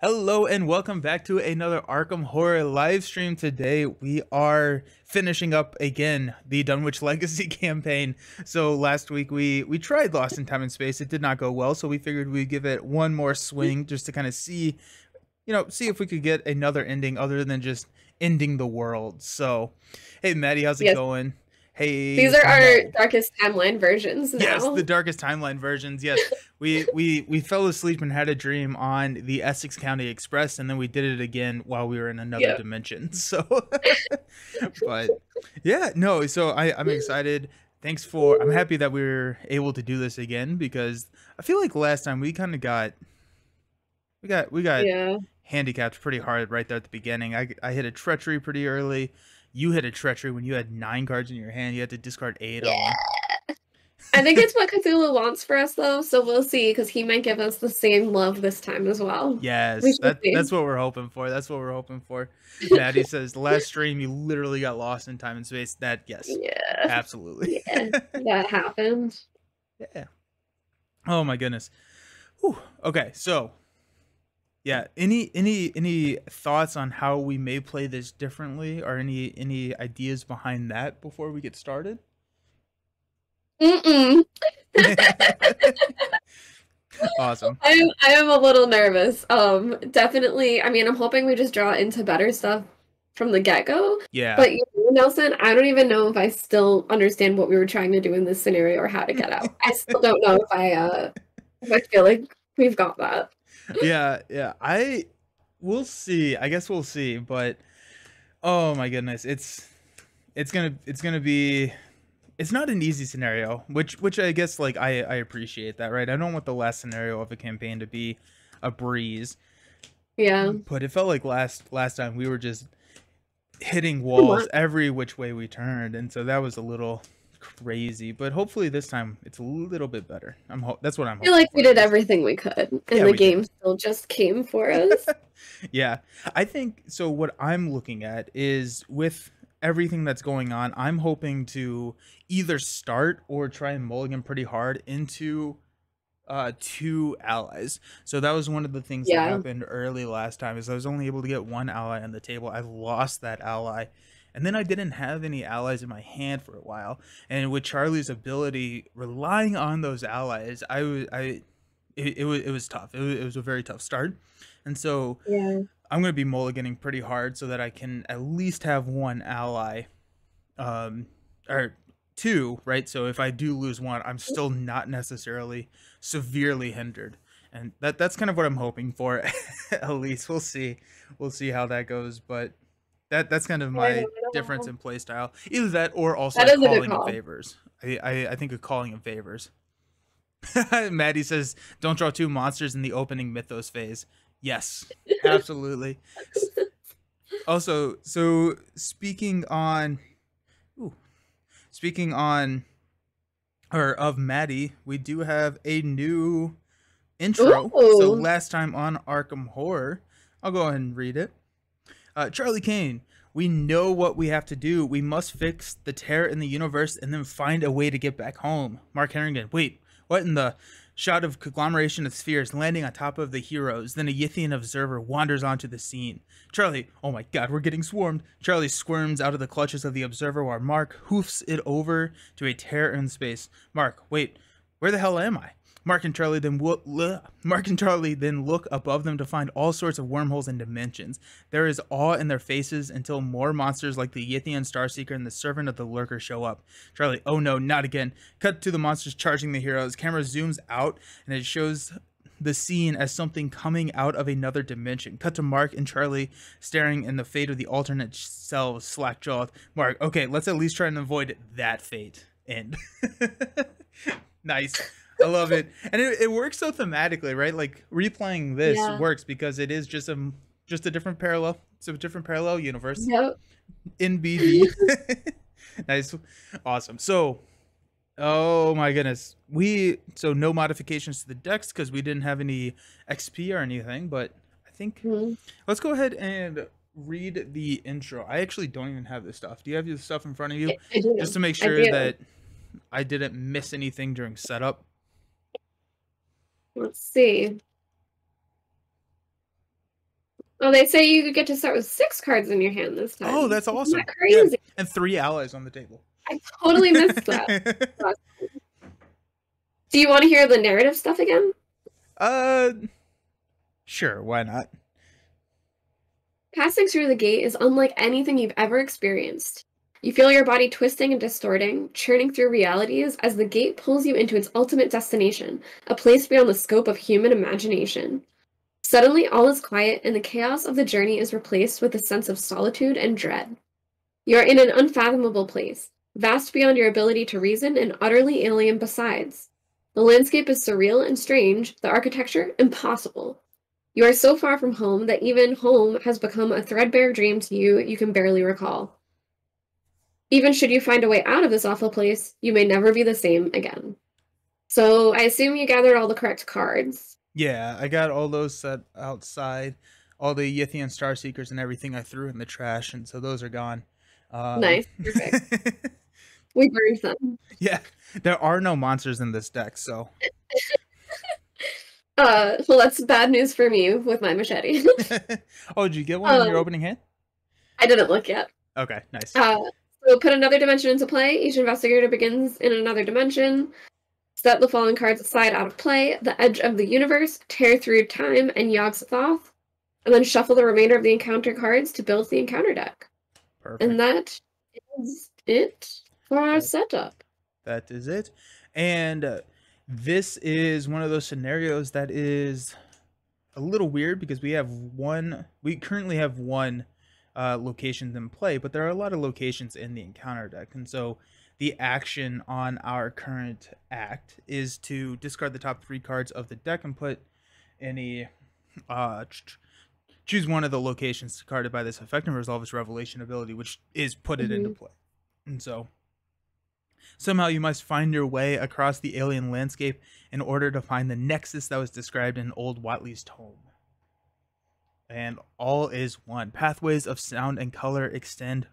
Hello and welcome back to another Arkham Horror live stream. Today we are finishing up again the Dunwich Legacy campaign. So last week we tried Lost in Time and Space. It did not go well, so we figured we'd give it one more swing just to kind of see, see if we could get another ending other than just ending the world. So, hey Maddie, how's it Yes, going? Hey these are our Maddie. darkest timeline versions Yes, now. the darkest timeline versions. Yes, we fell asleep and had a dream on the Essex County Express, and then we did it again while we were in another Yeah. dimension. So, but yeah, no. So I'm excited. I'm happy that we were able to do this again because I feel like last time we kind of got Yeah. handicapped pretty hard right there at the beginning. I hit a treachery pretty early. You hit a treachery when you had 9 cards in your hand. You had to discard 8 of Yeah. them. I think it's what Cthulhu wants for us, though, so we'll see, because he might give us the same love this time as well. We Yes, should see. that's what we're hoping for. That's what we're hoping for. Maddie says the last stream you literally got lost in time and space. That yes, Yeah. absolutely. Yeah. That happened. Yeah. Oh my goodness. Whew. Okay, so yeah, any thoughts on how we may play this differently, or any ideas behind that before we get started? Mm-mm. Awesome. I am a little nervous. Definitely. I mean, I'm hoping we just draw into better stuff from the get-go. Yeah. But Nelson, I don't even know if I still understand what we were trying to do in this scenario or how to get out. I still don't know if I feel like we've got that. Yeah. We'll see. I guess we'll see, but oh my goodness, it's gonna be it's not an easy scenario, which I guess like I appreciate that, right? I don't want the last scenario of a campaign to be a breeze, Yeah. but it felt like last time we were just hitting Come on. walls every which way we turned, and so that was a little crazy. But hopefully this time it's a little bit better. That's what I'm I feel hoping like for we at did least. everything we could, Yeah, and the we did. game still just came for us. Yeah, I think so. What I'm looking at is with everything that's going on, I'm hoping to either start or try and mulligan pretty hard into 2 allies. So that was one of the things that Yeah. happened early last time is I was only able to get 1 ally on the table. I lost that ally. And then I didn't have any allies in my hand for a while. And with Charlie's ability relying on those allies, it was tough. It was a very tough start. And so Yeah. I'm going to be mulliganing pretty hard so that I can at least have 1 ally, or 2, right? So if I do lose 1, I'm still not necessarily severely hindered, and that's kind of what I'm hoping for. At least we'll see how that goes, but that's kind of I my don't difference know. in playstyle. Either that or also That a is a good calling in call. favors. I think a calling in favors. Maddie says, "Don't draw 2 monsters in the opening Mythos phase." Yes, absolutely. Also, so ooh, speaking on or of Maddie, we do have a new intro. So Ooh. last time on Arkham Horror, I'll go ahead and read it. Charlie Kane, we know what we have to do. We must fix the terror in the universe and then find a way to get back home. Mark Harrington, wait, what in the shot of conglomeration of spheres landing on top of the heroes? Then a Yithian observer wanders onto the scene. Charlie, oh my god, we're getting swarmed. Charlie squirms out of the clutches of the observer while Mark hoofs it over to a terror in space. Mark, wait, where the hell am I? Mark and Charlie then look above them to find all sorts of wormholes and dimensions. There is awe in their faces until more monsters like the Yithian Starseeker and the Servant of the Lurker show up. Charlie, oh no, not again. Cut to the monsters charging the heroes. Camera zooms out and it shows the scene as something coming out of another dimension. Cut to Mark and Charlie staring in the fate of the alternate selves, slack-jawed. Mark, okay, let's at least try and avoid that fate. End. Nice. I love it, and it works so thematically, right? Like replaying this Yeah. works because it is just a different parallel. It's a different parallel universe Yep. in BD. Nice, awesome. So, oh my goodness, no modifications to the decks because we didn't have any XP or anything. But I think Mhm. let's go ahead and read the intro. I actually don't even have this stuff. Do you have your stuff in front of you, I just do. to make I sure do. that I didn't miss anything during setup? Let's see. Well, they say you get to start with 6 cards in your hand this Oh, time. that's Isn't that awesome. Yeah, crazy? and 3 allies on the table. I totally missed that. Do you want to hear the narrative stuff again? uh, sure, why not? Passing through the gate is unlike anything you've ever experienced. You feel your body twisting and distorting, churning through realities as the gate pulls you into its ultimate destination, a place beyond the scope of human imagination. Suddenly, all is quiet, and the chaos of the journey is replaced with a sense of solitude and dread. You are in an unfathomable place, vast beyond your ability to reason and utterly alien besides. The landscape is surreal and strange, the architecture impossible. You are so far from home that even home has become a threadbare dream to you you can barely recall. Even should you find a way out of this awful place, you may never be the same again. So I assume you gathered all the correct cards. Yeah, I got all those set outside, all the Yithian Star Seekers and everything I threw in the trash, and so those are gone. Nice, perfect. We burned them. Yeah, there are no monsters in this deck, so. Well, that's bad news for me with my machete. Oh, did you get one in your opening hand? I didn't look yet. Okay, nice. So put another dimension into play. Each investigator begins in another dimension. Set the following cards aside out of play. The Edge of the Universe, Tear Through Time, and Yogg-Sothoth. And then shuffle the remainder of the encounter cards to build the encounter deck. Perfect. And that is it for our setup. That is it. And this is one of those scenarios that is a little weird because we currently have one locations in play, but there are a lot of locations in the encounter deck. And so the action on our current act is to discard the top 3 cards of the deck and put any choose one of the locations discarded by this effect and resolve its revelation ability, which is put it into play. And so somehow you must find your way across the alien landscape in order to find the nexus that was described in old Watley's tome. And all is one. Pathways of sound and color extend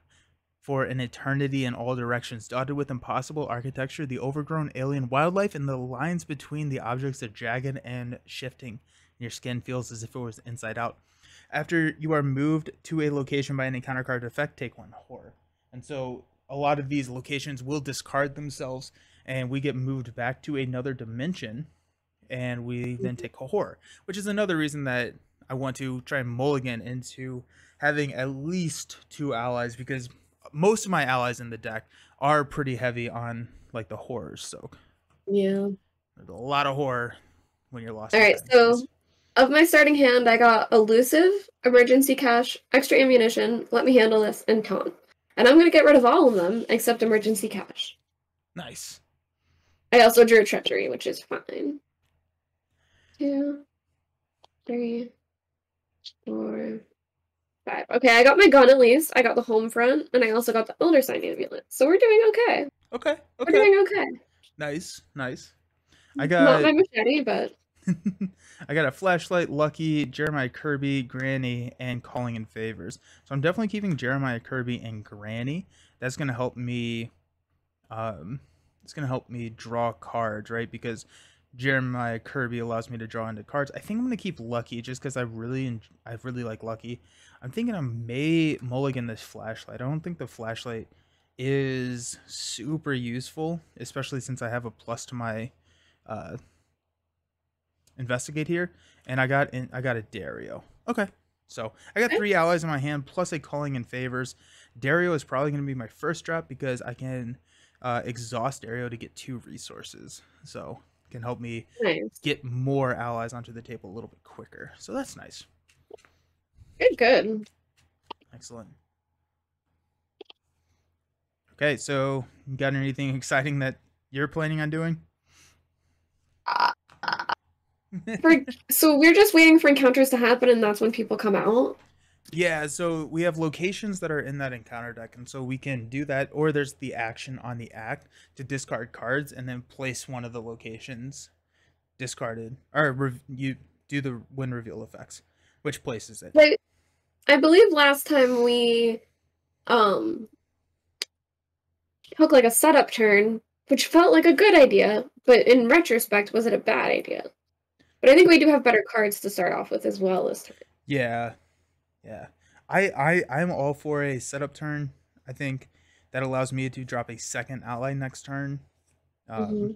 for an eternity in all directions, dotted with impossible architecture, the overgrown alien wildlife, and the lines between the objects are jagged and shifting. Your skin feels as if it was inside out. After you are moved to a location by an encounter card effect, take 1 horror. And so a lot of these locations will discard themselves, and we get moved back to another dimension, and we then take a horror, which is another reason that I want to try and mulligan into having at least 2 allies, because most of my allies in the deck are pretty heavy on like the horrors. So yeah, there's a lot of horror when you're lost. All right, so of my starting hand, I got Elusive, Emergency Cash, Extra Ammunition, Let Me Handle This, and Taunt. And I'm going to get rid of all of them except Emergency Cash. Nice. I also drew Treachery, which is fine. 2, 3, 4, 5. Okay, I got my gun at least. I got the home front, and I also got the Elder Sign Amulet. So we're doing okay. Okay. We're doing okay. Nice. I got not my machete, but I got a Flashlight, Lucky, Jeremiah Kirby, Granny, and Calling in Favors. So I'm definitely keeping Jeremiah Kirby and Granny. That's gonna help me. It's gonna help me draw cards, right? Because Jeremiah Kirby allows me to draw into cards. I think I'm gonna keep Lucky just because I really like Lucky. I'm thinking I may mulligan this Flashlight. I don't think the Flashlight is super useful, especially since I have a plus to my investigate here, and I got a Dario. Okay, so I got 3 allies in my hand plus a Calling in Favors. Dario is probably going to be my first drop because I can exhaust Dario to get 2 resources, so it can help me get more allies onto the table a little bit quicker. So that's nice. Good. Excellent. Okay, so you got anything exciting that you're planning on doing? So we're just waiting for encounters to happen, and that's when people come out? Yeah, so we have locations that are in that encounter deck, and so we can do that, or there's the action on the act to discard cards and then place one of the locations discarded, or you do the win reveal effects, which places it. I believe last time we took like a setup turn, which felt like a good idea, but in retrospect, was it a bad idea? But I think we do have better cards to start off with as well this time. Yeah. Yeah. I'm all for a setup turn. I think that allows me to drop a second ally next turn. Um, Hmm.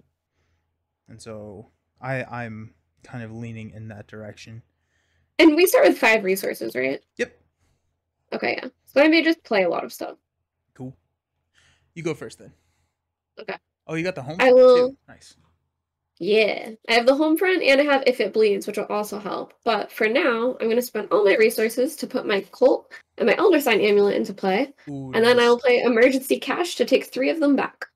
and so I'm kind of leaning in that direction. And we start with 5 resources, right? Yep. Okay, yeah. So I may just play a lot of stuff. Cool. You go first then. Okay. Oh, you got the home I front too. will. Nice. Yeah. I have the home front and I have If It Bleeds, which will also help. But for now, I'm going to spend all my resources to put my Colt and my Elder Sign Amulet into play. Ooh, And then I nice. will play Emergency Cash to take 3 of them back.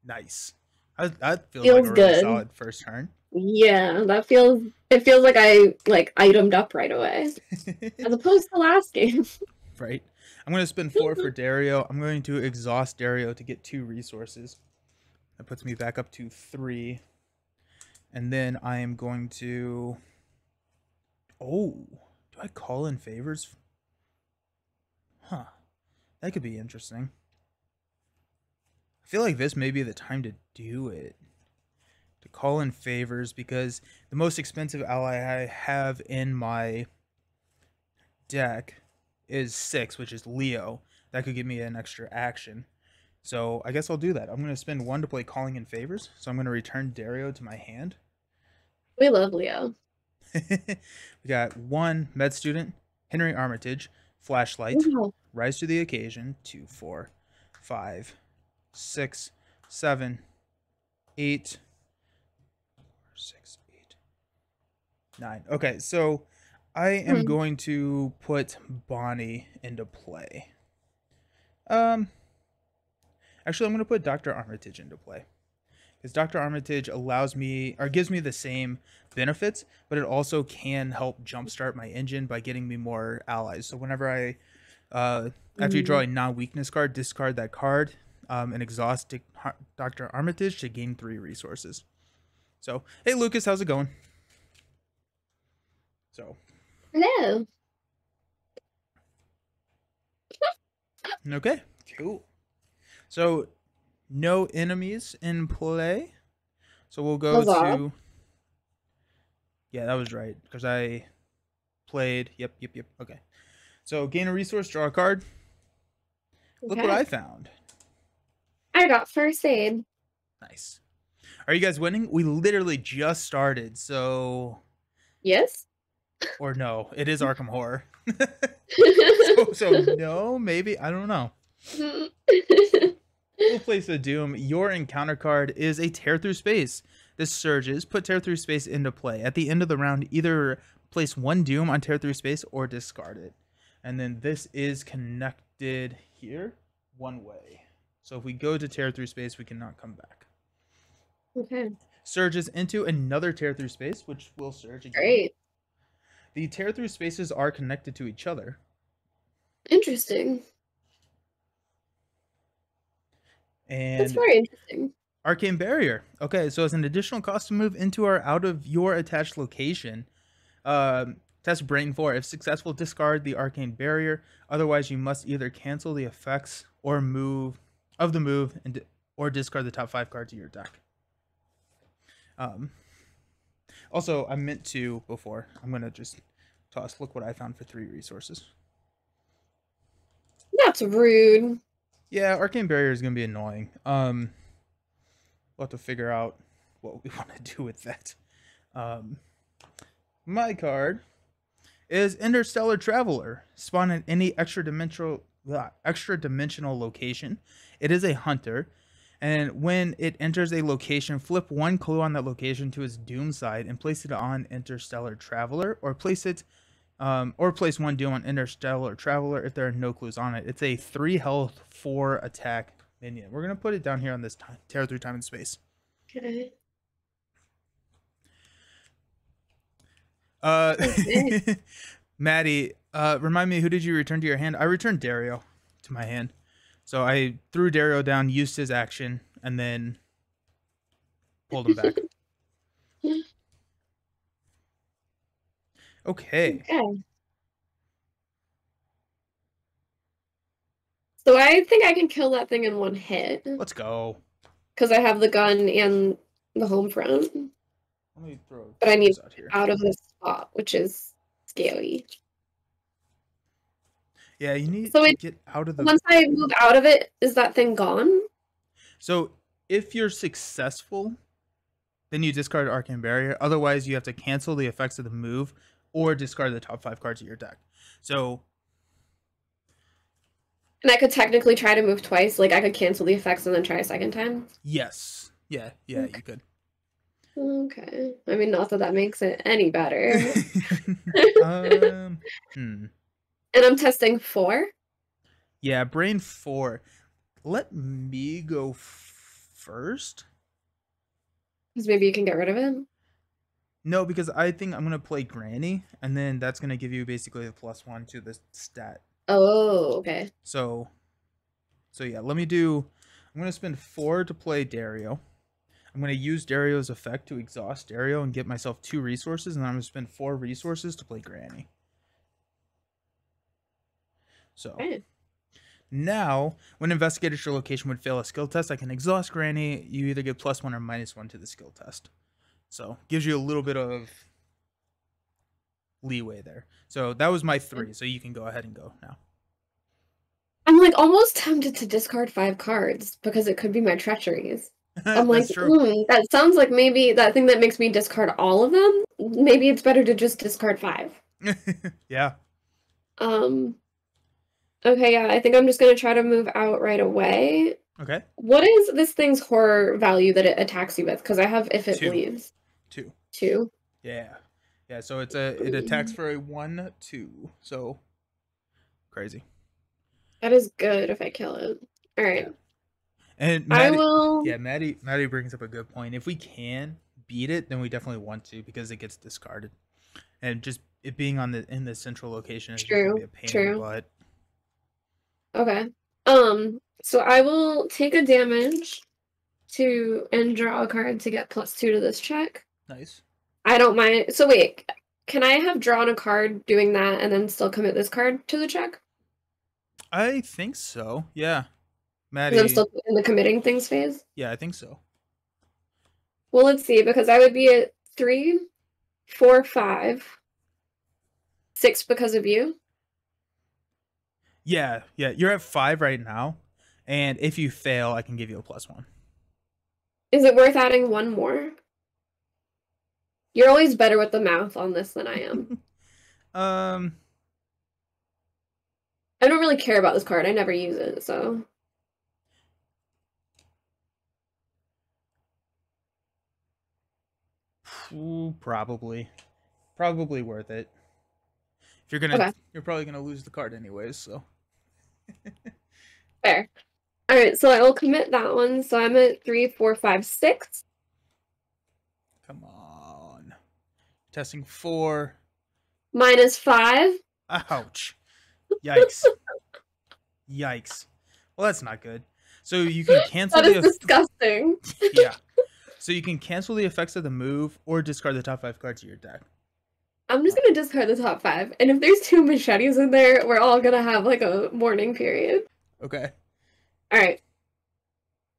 Nice. That feels like a Feels really good. solid first turn. Yeah, it feels like I like itemed up right away. As opposed to last game. Right. I'm going to spend 4 for Dario. I'm going to exhaust Dario to get 2 resources. That puts me back up to 3. And then I am going to. Oh, do I call in favors? Huh. That could be interesting. I feel like this may be the time to do it. To call in favors because the most expensive ally I have in my deck is 6, which is Leo. That could give me an extra action. So I guess I'll do that. I'm going to spend 1 to play Calling in Favors. So I'm going to return Dario to my hand. We love Leo. We got 1 med student, Henry Armitage, Flashlight, Wow. Rise to the Occasion, 2, 4, 5, 6, 7, 8, 6, 8, 9. Okay, so I am Hmm. going to put Bonnie into play. Um, Actually, I'm going to put Dr. Armitage into play. Because Dr. Armitage allows me or gives me the same benefits, but it also can help jumpstart my engine by getting me more allies. So whenever after you draw Mm. a non-weakness card, discard that card and exhaust Dr. Armitage to gain 3 resources. So, hey Lucas, how's it going? So, Hello. okay, cool. So, no enemies in play. So we'll go Huzzah. to. Yeah, that was right because I played. Yep, yep, yep. Okay. So gain a resource, draw a card. Look what Okay. I found. I got first aid. Nice. Are you guys winning? We literally just started, so Yes? or no, it is Arkham Horror. So no, maybe I don't know. We'll place a Doom. Your encounter card is a Tear Through Space. This surges. Put Tear Through Space into play. At the end of the round, either place 1 Doom on Tear Through Space or discard it. And then this is connected here one way. So if we go to Tear Through Space, we cannot come back. Okay. Surges into another Tear Through Space, which will surge again. Great. The Tear Through Spaces are connected to each other. Interesting. That's And very interesting. Arcane Barrier. Okay, so as an additional cost to move into or out of your attached location, test Brain 4. If successful, discard the Arcane Barrier. Otherwise, you must either cancel the effects or move of the move and or discard the top 5 cards of your deck. Um, Also, I meant to before. I'm gonna just toss. Look what I found for 3 resources. That's rude. Yeah, Arcane Barrier is gonna be annoying. We'll have to figure out what we want to do with that. Um, my card is Interstellar Traveler. Spawn at any extra-dimensional location. It is a hunter, and when it enters a location, flip 1 clue on that location to its doom side and place it on Interstellar Traveler, or place 1 doom on Interstellar Traveler if there are no clues on it. It's a 3 health, 4 attack minion. We're gonna put it down here on this Tear Through Time and Space. Okay. Okay. Maddie, remind me, who did you return to your hand? I returned Dario to my hand. So I threw Dario down, used his action, and then pulled him back. Okay. Okay. So I think I can kill that thing in 1 hit. Let's go. Because I have the gun and the home front. Let me throw But I need this out here. out of this spot, which is scary. Yeah, you need So to it, get out of the. once I move out of it, is that thing gone? So if you're successful, then you discard Arcane Barrier. Otherwise, you have to cancel the effects of the move or discard the top 5 cards of your deck. So And I could technically try to move twice. Like I could cancel the effects and then try a second time. yes, yeah, Okay. you could. Okay. I mean, not that that makes it any better. Hmm. And I'm testing 4. Yeah, Brain 4. Let me go first. Because maybe you can get rid of it. No, because I think I'm gonna play Granny, and then that's gonna give you basically the +1 to the stat. Oh, okay. So yeah, let me do. I'm gonna spend 4 to play Dario. I'm gonna use Dario's effect to exhaust Dario and get myself 2 resources, and then I'm gonna spend 4 resources to play Granny. So Okay. now, when investigated your location would fail a skill test, I can exhaust Granny. You either get +1 or -1 to the skill test. So gives you a little bit of leeway there. So that was my 3. So you can go ahead and go now. I'm like almost tempted to discard 5 cards because it could be my treacheries. I'm like, That's true. that sounds like maybe that thing that makes me discard all of them. Maybe it's better to just discard 5. Yeah. Okay, yeah, I think I'm just gonna try to move out right away. Okay. What is this thing's horror value that it attacks you with? Because I have if it 2. leaves. 2. 2. Yeah. Yeah, so it attacks for a 1/2. So crazy. That is good if I kill it. All right. Yeah. And I Maddie, will. yeah, Maddie brings up a good point. If we can beat it, then we definitely want to because it gets discarded, and just it being in the central location is just gonna be a pain in the butt. Okay. So I will take a damage and draw a card to get +2 to this check. Nice. I don't mind. So wait, can I have drawn a card doing that and then still commit this card to the check? I think so. Yeah, 'Cause Maddie. I'm still in the committing things phase. Yeah, I think so. Well, let's see, because I would be at 3, 4, 5, 6 because of you. Yeah, you're at 5 right now, and if you fail, I can give you a +1. Is it worth adding 1 more? You're always better with the math on this than I am. I don't really care about this card. I never use it, so. Probably worth it. If you're probably gonna lose the card anyways. So Fair. All right, so I will commit that one. So I'm at 3, 4, 5, 6. Come on, testing 4. -5. Ouch! Yikes! Yikes! Well, that's not good. So you can cancel. That is disgusting. Yeah. So you can cancel the effects of the move or discard the top 5 cards of your deck. I'm just gonna discard the top 5, and if there's 2 machetes in there, we're all gonna have like a mourning period. Okay. All right.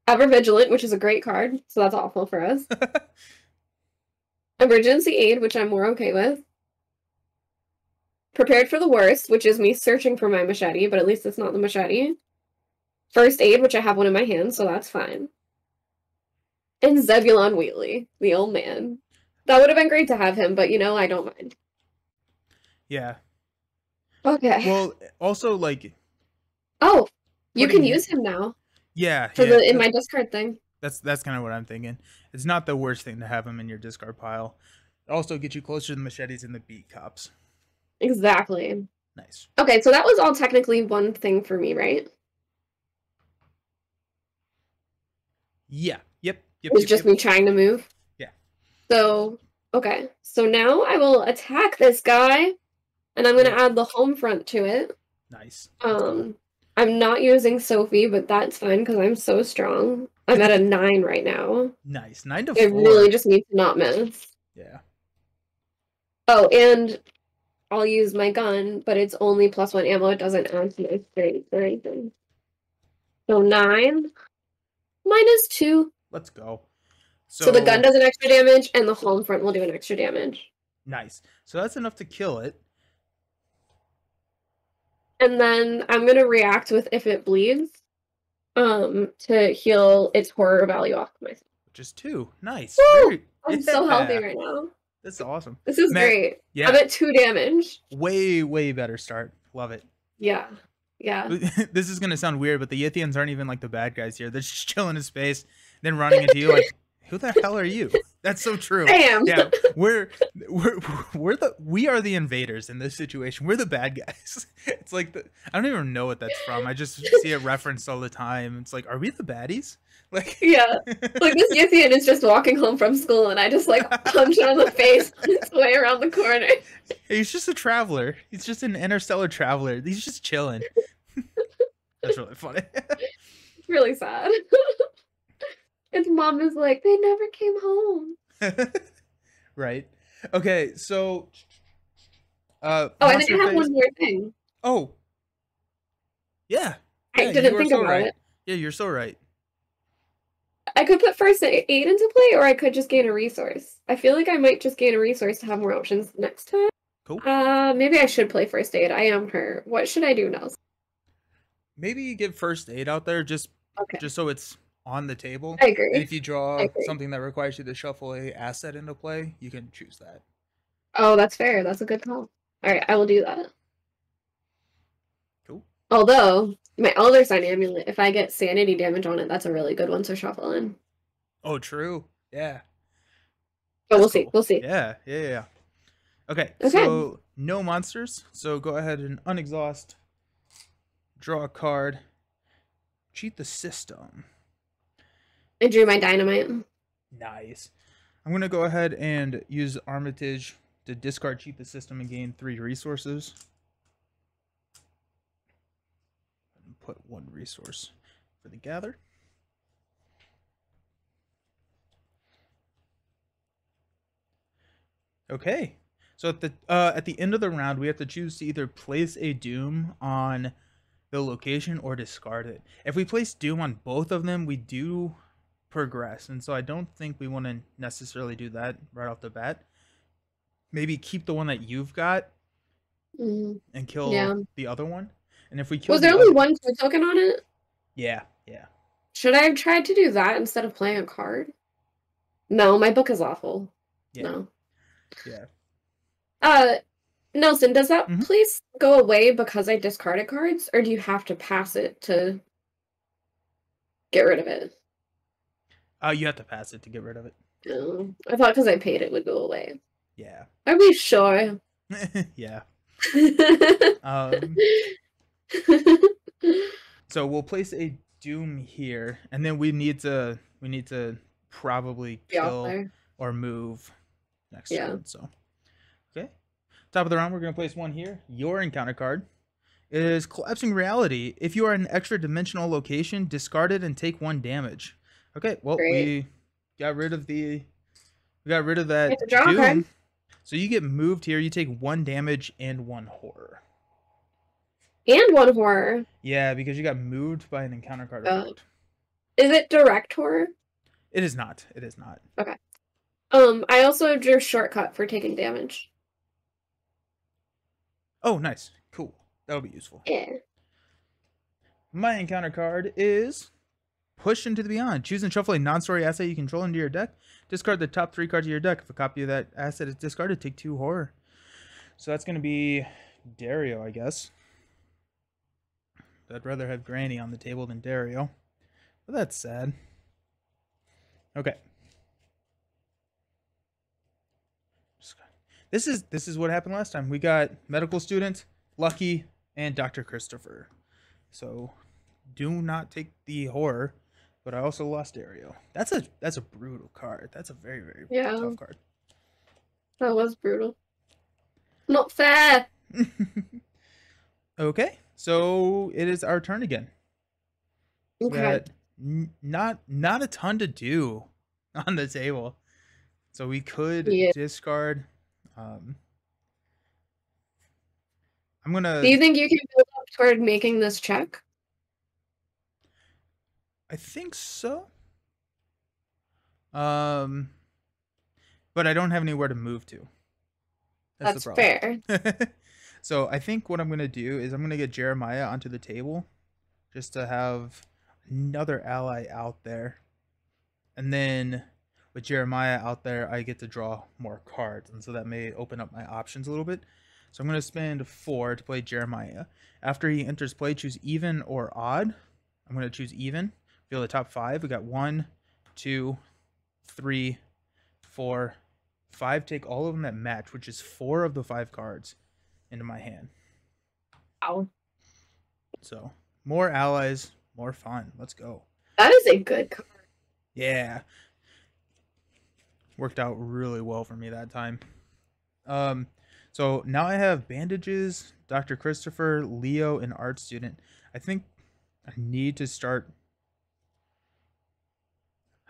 Ever Vigilant, which is a great card, so that's awful for us. Emergency Aid, which I'm more okay with. Prepared for the Worst, which is me searching for my machete, but at least it's not the machete. First Aid, which I have one in my hand, so that's fine. And Zebulon Wheatley, the old man. That would have been great to have him, but I don't mind. Yeah. Okay. Well, also like. Oh, you can use him now. Yeah. In my discard thing. That's kind of what I'm thinking. It's not the worst thing to have him in your discard pile. It also gets you closer to the machetes and the beat cops. Exactly. Nice. Okay, so that was all technically one thing for me, right? Yeah. Yep. It was just me trying to move. Yeah. So, okay. So now I will attack this guy, and I'm going to add the home front to it. Nice. I'm not using Sophie, but that's fine because I'm so strong. I'm at a 9 right now. Nice. 9 to 4. I really just need to not miss. Yeah. Oh, and I'll use my gun, but it's only +1 ammo. It doesn't add to my strength or anything. So 9 -2. Let's go. So the gun does an extra damage, and the home front will do an extra damage. Nice. So that's enough to kill it. And then I'm gonna react with if it bleeds, to heal its horror value off myself. Just 2. Nice. Woo! Very. I'm so healthy Yeah. right now. That's awesome. This is Matt, great. I'm yeah. at 2 damage. Way, way better start. Love it. Yeah. Yeah. This is going to sound weird, but the Yithians aren't even like the bad guys here. They're just chilling in space, then running into you like, who the hell are you? That's so true. Damn. Yeah, we are the invaders in this situation. We're the bad guys. It's like I don't even know what that's from. I just see it referenced all the time. It's like, are we the baddies? Like, Yeah. Like this Yithian is just walking home from school and I just like punch him in the face on his way around the corner. He's just a traveler. He's just an interstellar traveler. He's just chilling. That's really funny. It's really sad. Its mom is like, they never came home. Right. Okay, so Oh, I didn't have one more thing. Oh. Yeah. I didn't think about right. it. Yeah, you're so right. I could put first aid into play, or I could just gain a resource. I feel like I might just gain a resource to have more options next time. Cool. Maybe I should play first aid. I am her. What should I do, Nels? Maybe you get first aid out there just Okay. so it's on the table. I agree. And if you draw something that requires you to shuffle a asset into play, you can choose that. Oh, that's fair. That's a good call. All right, I will do that. Cool. Although, my Elder Sign Amulet, if I get sanity damage on it, that's a really good one to shuffle in. Oh, true. Yeah. But we'll see. We'll see. Yeah. Okay, so no monsters. So go ahead and unexhaust. Draw a card. Cheat the system. I drew my dynamite. Nice. I'm going to go ahead and use Armitage to discard cheat the system and gain 3 resources. And put 1 resource for the gather. Okay. So at the end of the round, we have to choose to either place a doom on the location or discard it. If we place doom on both of them, we do progress, and so I don't think we want to necessarily do that right off the bat. Maybe keep the one that you've got and kill the other one. And if we kill, was there only 1 token on it? Yeah. Should I have tried to do that instead of playing a card? No, my book is awful. Yeah. No. Yeah. Nelson, does that place go away because I discarded cards, or do you have to pass it to get rid of it? You have to pass it to get rid of it. Oh, I thought because I paid it would go away. Yeah. Are we sure? Yeah. So we'll place a doom here, and then we need to probably kill or move next turn. So okay. Top of the round, we're going to place 1 here. Your encounter card is Collapsing Reality. If you are in an extra dimensional location, discard it and take 1 damage. Okay, well, we got rid of that doom. So you get moved here. You take 1 damage and 1 horror. And 1 horror. Yeah, because you got moved by an encounter card effect. Is it direct horror? It is not. It is not. Okay. I also drew shortcut for taking damage. Oh, nice. Cool. That'll be useful. Yeah. My encounter card is Push into the Beyond. Choose and shuffle a non-story asset you control into your deck. Discard the top 3 cards of your deck. If a copy of that asset is discarded, take 2 horror. So that's going to be Dario, I guess. I'd rather have Granny on the table than Dario. But that's sad. Okay. This is what happened last time. We got medical student, Lucky, and Dr. Christopher. So do not take the horror, but I also lost Dario. That's a brutal card. That's a very, very tough card. That was brutal. Not fair. Okay, so it is our turn again. Okay. Not a ton to do on the table. So we could discard. I'm gonna. Do you think you can build up toward making this check? I think so. But I don't have anywhere to move to. That's fair. So I think what I'm gonna do is I'm gonna get Jeremiah onto the table, just to have another ally out there, and then with Jeremiah out there, I get to draw more cards, and so that may open up my options a little bit. So I'm gonna spend 4 to play Jeremiah. After he enters play, choose even or odd. I'm gonna choose even. Feel the top 5. We got 1, 2, 3, 4, 5. Take all of them that match, which is 4 of the 5 cards into my hand. Wow. So more allies, more fun. Let's go. That is a good card. Yeah. Worked out really well for me that time. So now I have bandages, Dr. Christopher, Leo, and art student. I think I need to start.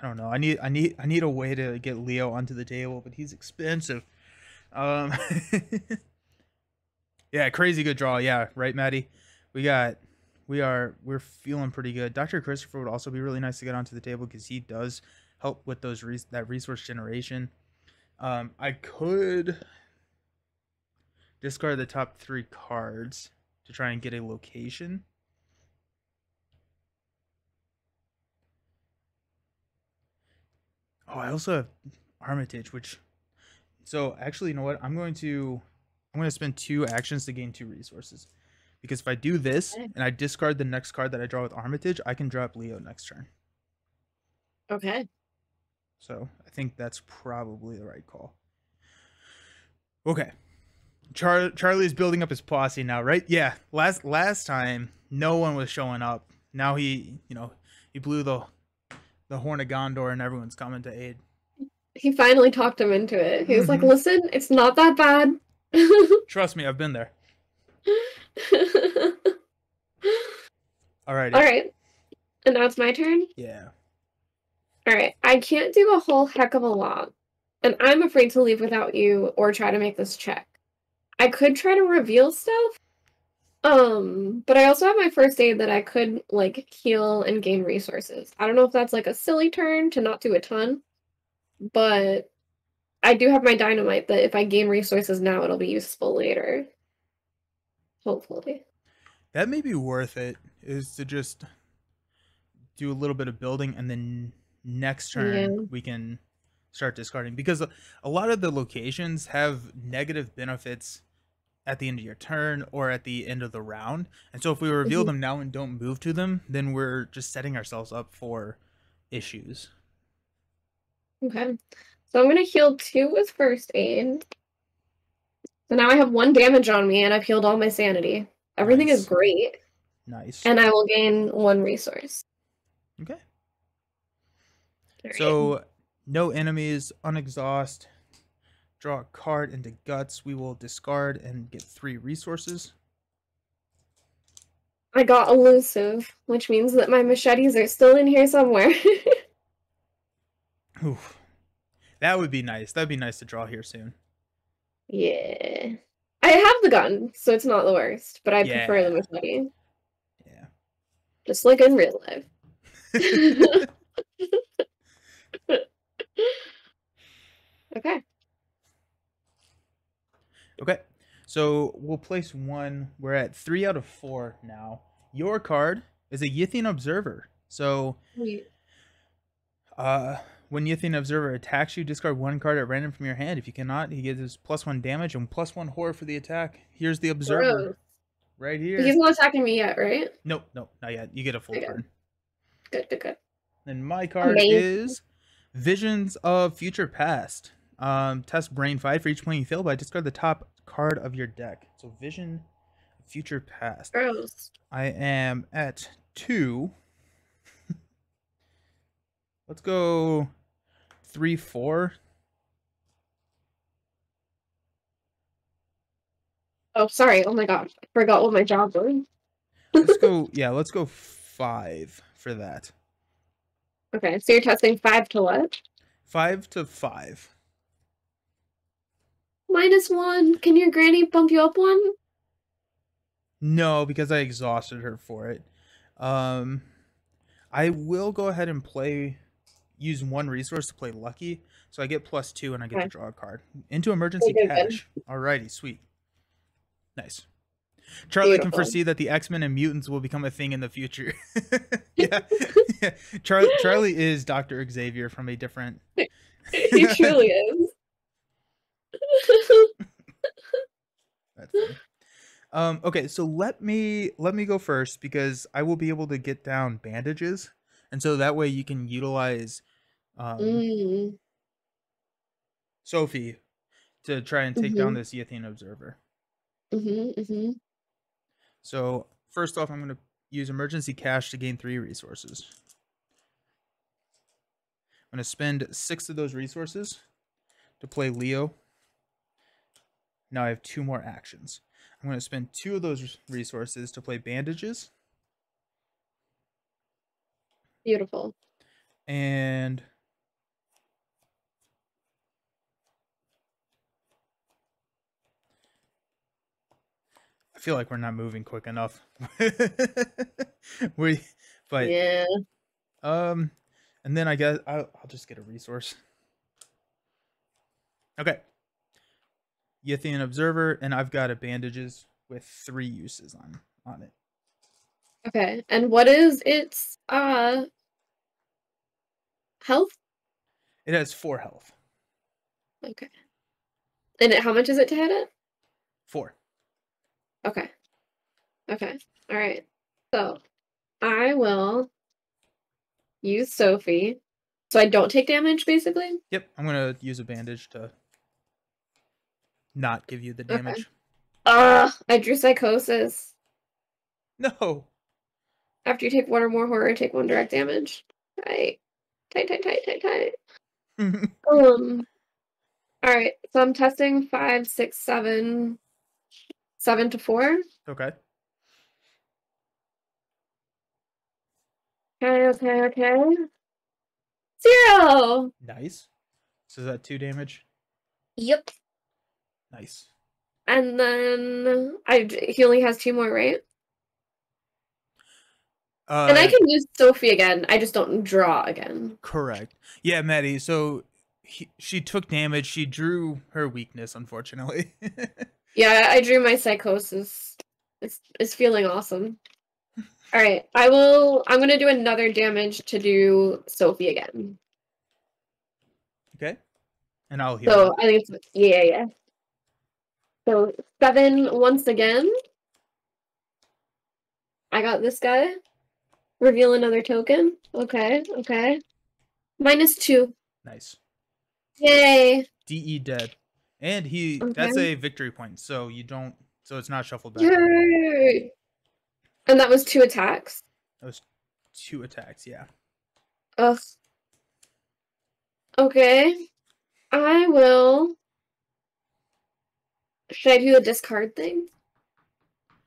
I don't know. I need a way to get Leo onto the table, but he's expensive. Um, yeah, crazy good draw. Yeah, right, Maddie. We're feeling pretty good. Dr. Christopher would also be really nice to get onto the table because he does help with those that resource generation. I could discard the top 3 cards to try and get a location. Oh, I also have Armitage, which, so actually, you know what? I'm going to spend 2 actions to gain 2 resources. Because if I do this and I discard the next card that I draw with Armitage, I can drop Leo next turn. Okay. So I think that's probably the right call. Okay. Charlie's building up his posse now, right? Yeah. Last time, no one was showing up. Now he blew the horn of Gondor and everyone's coming to aid. He finally talked him into it. He was like, listen, it's not that bad. Trust me, I've been there. Alrighty. Alright. And now it's my turn? Yeah. Alright. I can't do a whole heck of a lot. And I'm afraid to leave without you or try to make this check. I could try to reveal stuff. But I also have my first aid that I could, like, heal and gain resources. I don't know if that's, like, a silly turn to not do a ton. But I do have my dynamite that if I gain resources now, it'll be useful later. Hopefully. That may be worth it, is to just do a little bit of building and then next turn we can start discarding. Because a lot of the locations have negative benefits at the end of your turn or at the end of the round. And so if we reveal them now and don't move to them, then we're just setting ourselves up for issues. Okay. So I'm going to heal 2 with first aid. So now I have 1 damage on me and I've healed all my sanity. Everything is great. Nice. And I will gain 1 resource. Okay. Right. So no enemies, unexhaust. Draw a card into guts. We will discard and get 3 resources. I got elusive, which means that my machetes are still in here somewhere. Oof. That would be nice. That'd be nice to draw here soon. Yeah. I have the gun, so it's not the worst, but I prefer the machete. Yeah. Just like in real life. Okay. Okay. So we'll place 1. We're at 3 out of 4 now. Your card is a Yithian Observer. So when Yithian Observer attacks you, discard 1 card at random from your hand. If you cannot, he gives +1 damage and +1 horror for the attack. Here's the Observer. Gross. Right here. But he's not attacking me yet, right? Nope, not yet. You get a full turn. Good. And my card is Visions of Future Past. Test Brain 5 for each point you fail by discard the top card of your deck. So Vision of Future Past. Gross. I am at 2. Let's go 3, 4. Oh, sorry. Oh my gosh. I forgot what my job was. Let's go 5 for that. Okay, so you're testing 5 to what? 5 to 5. -1. Can your granny bump you up 1? No, because I exhausted her for it. I will go ahead and use 1 resource to play Lucky, so I get +2 and I get to draw a card. Into emergency cash. Alrighty, sweet. Nice. Charlie can Beautiful. foresee that the X-Men and mutants will become a thing in the future. Yeah. Yeah. Charlie is Dr. Xavier from a different. He truly is. That's funny. Okay, so let me go first because I will be able to get down bandages, and so that way you can utilize um, Mm. Sophie to try and take down Mm-hmm. this Yithian observer. Mm-hmm. Mm-hmm. So first off, I'm going to use emergency cash to gain 3 resources. I'm going to spend 6 of those resources to play Leo. Now I have 2 more actions. I'm going to spend 2 of those resources to play bandages, Beautiful. and I feel like we're not moving quick enough. we, but Yeah. and then I guess I'll just get a resource. Okay, Yithian observer, and I've got a bandages with 3 uses on it. Okay. And what is its health? It has 4 health. Okay. And how much is it to hit it? 4. Okay. Okay. All right. So I will use Sophie. So I don't take damage, basically? Yep, I'm gonna use a bandage to not give you the Okay. damage. I drew psychosis. No. After you take 1 or more horror, take 1 direct damage. Tight. Tight, tight, tight, tight, tight. Alright, so I'm testing 5, 6, 7, 7 to 4. Okay. Okay. 0! Nice. So is that 2 damage? Yep. Nice. And then he only has 2 more, right? And I can use Sophie again. I just don't draw again. Correct. Yeah, Maddie. So she took damage. She drew her weakness, unfortunately. Yeah, I drew my psychosis. It's feeling awesome. All right, I'm gonna do another damage to do Sophie again. Okay. And I'll heal. So I think it's yeah. So 7 once again. I got this guy. Reveal another token. Okay. -2. Nice. Yay. DE dead. And that's Okay. a victory point, so you don't so it's not shuffled back. Yay. And that was 2 attacks. That was 2 attacks, yeah. Ugh. Okay. I will. Should I do the discard thing?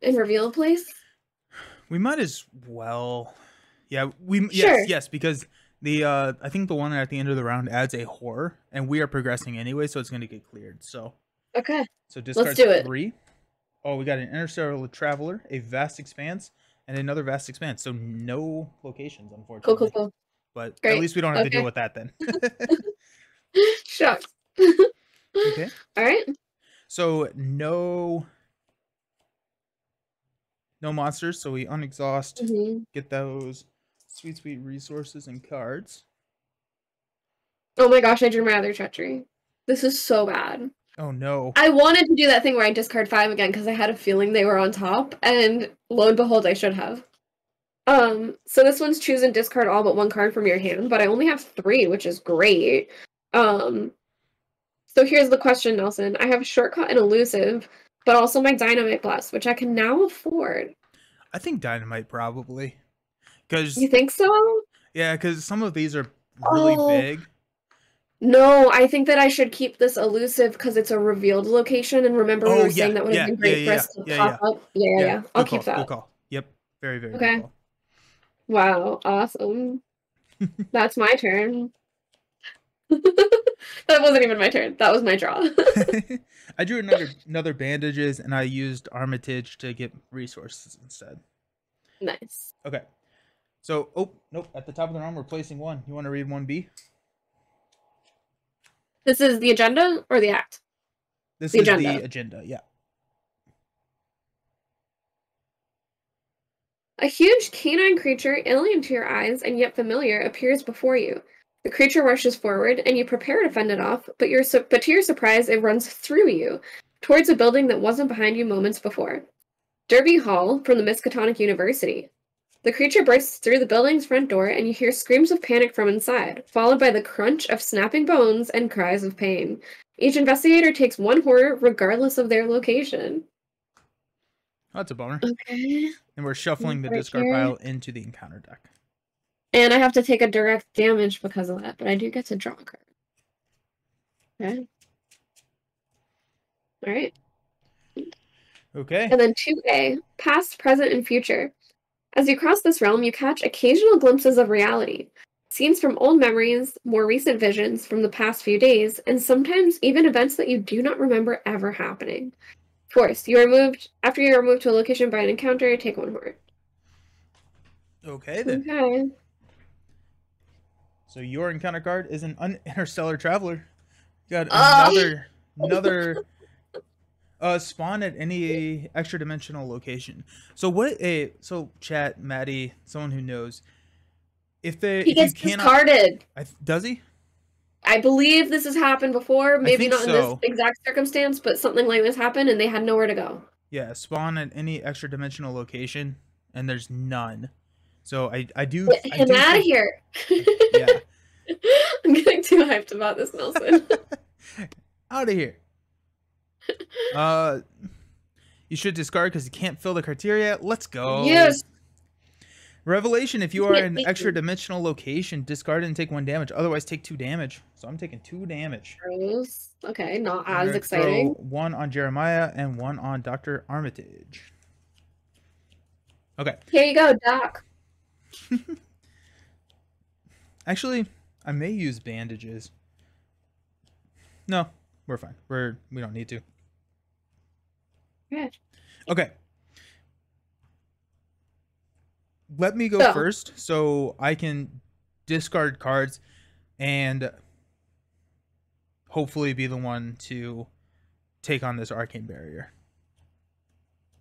And reveal a place? We might as well. Yeah, Sure. yes, because the I think the one at the end of the round adds a horror, and we are progressing anyway, so it's going to get cleared. So Okay. so discard Let's do it. 3. Oh, we got an interstellar traveler, a vast expanse, and another vast expanse. So no locations, unfortunately. Cool. But Great. at least we don't have to Okay. deal with that then. Shucks. Okay. All right. So no monsters. So we unexhaust, get those sweet resources and cards. Oh my gosh, I drew my other treachery. This is so bad. Oh no. I wanted to do that thing where I discard 5 again because I had a feeling they were on top, and lo and behold, I should have. So this one's choose and discard all but 1 card from your hand, but I only have 3, which is great. So here's the question, Nelson. I have shortcut and elusive, but also my dynamite blast, which I can now afford. I think dynamite probably. Because You think so? yeah, because some of these are really big. No, I think that I should keep this elusive because it's a revealed location, and remember we were saying that would have been great for us to pop up. Yeah. I'll keep that. Good call. Yep. Very good call. Wow, awesome. That's my turn. That wasn't even my turn. That was my draw. I drew another bandages, and I used Armitage to get resources instead. Nice. Okay. So, oh, nope. At the top of the round, we're placing 1. You want to read 1B? This is the agenda or the act? This is the agenda, yeah. A huge canine creature, alien to your eyes and yet familiar, appears before you. The creature rushes forward, and you prepare to fend it off, but to your surprise, it runs through you, towards a building that wasn't behind you moments before. Derby Hall from the Miskatonic University. The creature bursts through the building's front door, and you hear screams of panic from inside, followed by the crunch of snapping bones and cries of pain. Each investigator takes one horror, regardless of their location. That's a bummer. Okay. And we're shuffling the Right discard here. pile into the encounter deck. And I have to take a direct damage because of that, but I do get to draw a card. Okay. Alright. Okay. And then 2A, past, present, and future. As you cross this realm, you catch occasional glimpses of reality. Scenes from old memories, more recent visions from the past few days, and sometimes even events that you do not remember ever happening. Force, after you are moved to a location by an encounter, take one horror. Okay, then. Okay. So your encounter card is an interstellar traveler. You got another spawn at any extra dimensional location. So chat, Maddie, someone who knows. He gets discarded. Does he? I believe this has happened before. Maybe not in this so. exact circumstance, but something like this happened and they had nowhere to go. Yeah, spawn at any extra dimensional location, and there's none. So I do. Get him out of here. Yeah. I'm getting too hyped about this, Nelson. Out of here. You should discard because you can't fill the criteria. Let's go. Yes. Revelation, if you are in an extra dimensional location, discard and take 1 damage. Otherwise, take 2 damage. So I'm taking 2 damage. Gross. Okay, not I'm as exciting. Throw 1 on Jeremiah and 1 on Dr. Armitage. Okay. Here you go, Doc. Actually, I may use bandages. No, we're fine. We don't need to. Yeah. Okay. Let me go first so I can discard cards and hopefully be the one to take on this arcane barrier.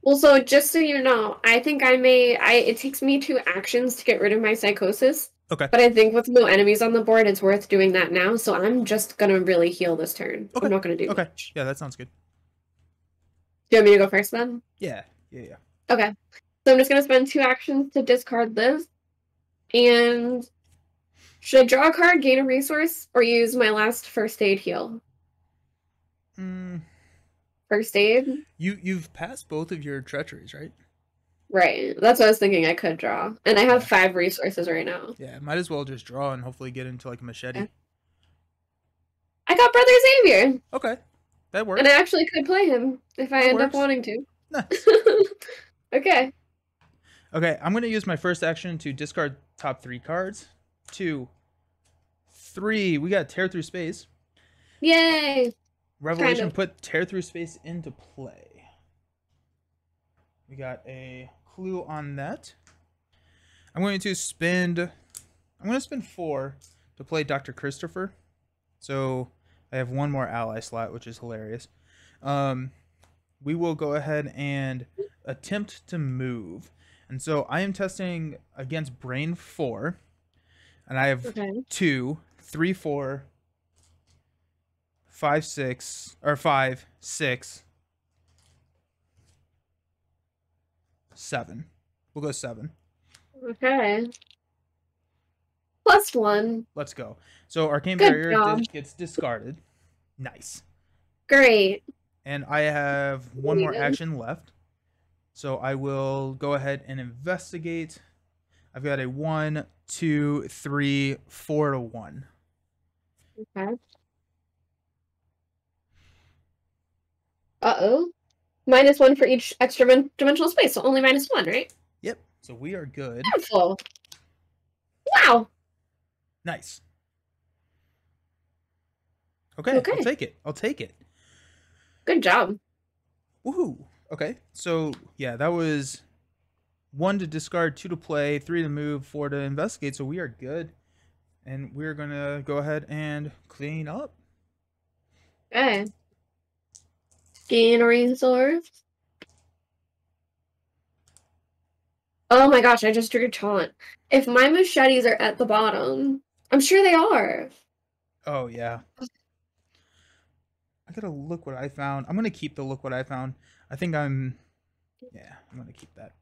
Well, so just so you know, I think it takes me 2 actions to get rid of my psychosis. Okay. But I think with no enemies on the board, it's worth doing that now. So I'm just going to really heal this turn. Okay. I'm not going to do much. Yeah, that sounds good. Do you want me to go first then? Yeah. Okay. So I'm just going to spend 2 actions to discard this. And should I draw a card, gain a resource, or use my last first aid heal? First aid? You've passed both of your treacheries, right? Right. That's what I was thinking I could draw. And I have 5 resources right now. Yeah, might as well just draw and hopefully get into like a machete. Okay. I got Brother Xavier! Okay. That works. And I actually could play him if I end up wanting to. Nice. Okay. Okay, I'm going to use my first action to discard top 3 cards. 2, 3. We got Tear Through Space. Yay! Revelation put Tear Through Space into play. We got a clue on that. I'm going to spend 4 to play Dr. Christopher. So I have 1 more ally slot, which is hilarious. We will go ahead and attempt to move. And so I am testing against Brain 4. And I have 2, 3, 4, 5, 6, or 5, 6, 7. We'll go 7. Okay. +1. Let's go. So Arcane Barrier gets discarded. Nice. Great. And I have 1 more action left. So I will go ahead and investigate. I've got a 1, 2, 3, 4 to 1. Okay. Uh-oh. -1 for each extra dimensional space, so only -1, right? Yep. So we are good. Beautiful. Wow. Nice. Okay. I'll take it. Good job. Woohoo. Okay. So yeah, that was 1 to discard, 2 to play, 3 to move, 4 to investigate. So we are good. And we're going to go ahead and clean up. Okay. Gain a resource. Oh my gosh, I just drew taunt. If my machetes are at the bottom, I'm sure they are. Oh yeah. I gotta look what I found. I'm gonna keep the look what I found. I think I'm gonna keep that.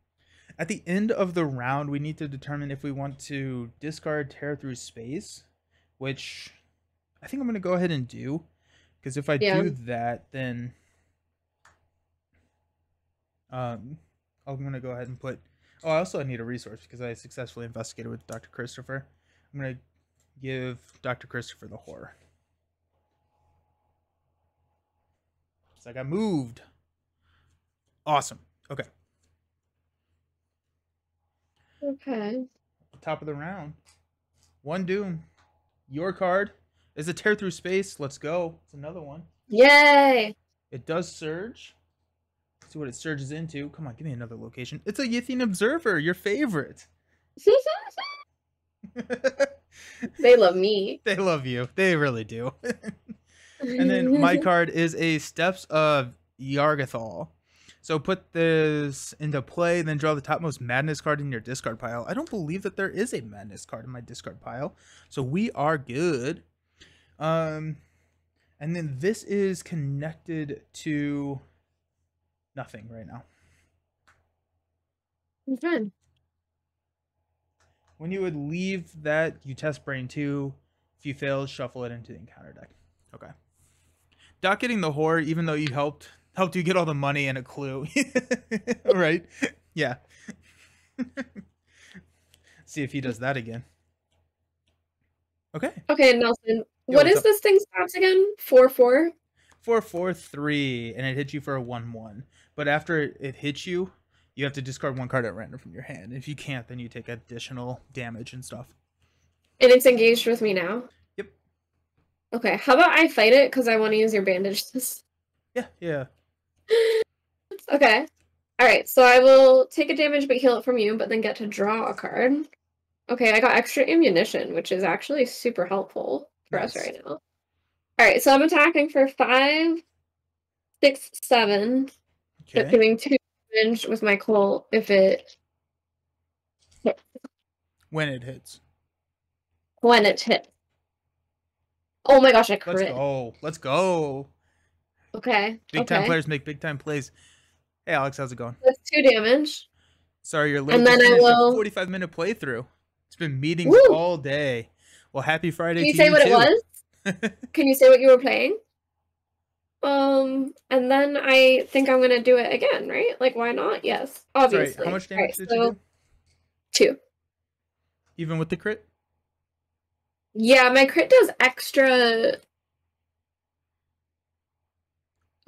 At the end of the round, we need to determine if we want to discard Tear Through Space, which I think I'm gonna go ahead and do. Because if I Yeah. do that, then um, I'm gonna go ahead and put. Oh, I also need a resource because I successfully investigated with Dr. Christopher. I'm gonna give Dr. Christopher the horror. It's like I moved. Awesome. Okay. Okay. Top of the round. One doom. Your card is a Tear Through Space. Let's go. It's another one. Yay! It does surge. Let's see what it surges into. Come on, give me another location. It's a Yithian Observer, your favorite. They love me. They love you. They really do. And then my card is a Steps of Yargathal. So put this into play, then draw the topmost Madness card in your discard pile. I don't believe that there is a Madness card in my discard pile. So we are good. And then this is connected to nothing right now. Okay. When you would leave that, you test Brain 2. If you fail, shuffle it into the encounter deck. Okay. Not getting the horror, even though you helped you get all the money and a clue. Right? Yeah. See if he does that again. Okay. Okay, Nelson. Yo, What what's is up? this thing's stats again? 4/4? 4/4/3, and it hits you for a 1/1. But after it hits you, you have to discard one card at random from your hand. If you can't, then you take additional damage and stuff. And it's engaged with me now? Yep. Okay, how about I fight it because I want to use your bandages? Yeah. Okay. Alright, so I will take a damage but heal it from you, but then get to draw a card. Okay, I got extra ammunition, which is actually super helpful for us right now. Alright, so I'm attacking for 5, 6, 7. Okay. Doing 2 damage with my Colt if it hits. When it hits. When it hits. Oh my gosh, I crit. Let's go. Let's go. Okay. Big time players make big time plays. Hey Alex, how's it going? That's 2 damage. Sorry you're late. And then I will 45-minute playthrough. It's been meetings Woo! all day. Well, happy Friday Can you to say you what too. it was? Can you say what you were playing? And then I think I'm gonna do it again, right? Like, why not? Yes, obviously. Sorry, how much damage did you do? 2. Even with the crit? Yeah, my crit does extra.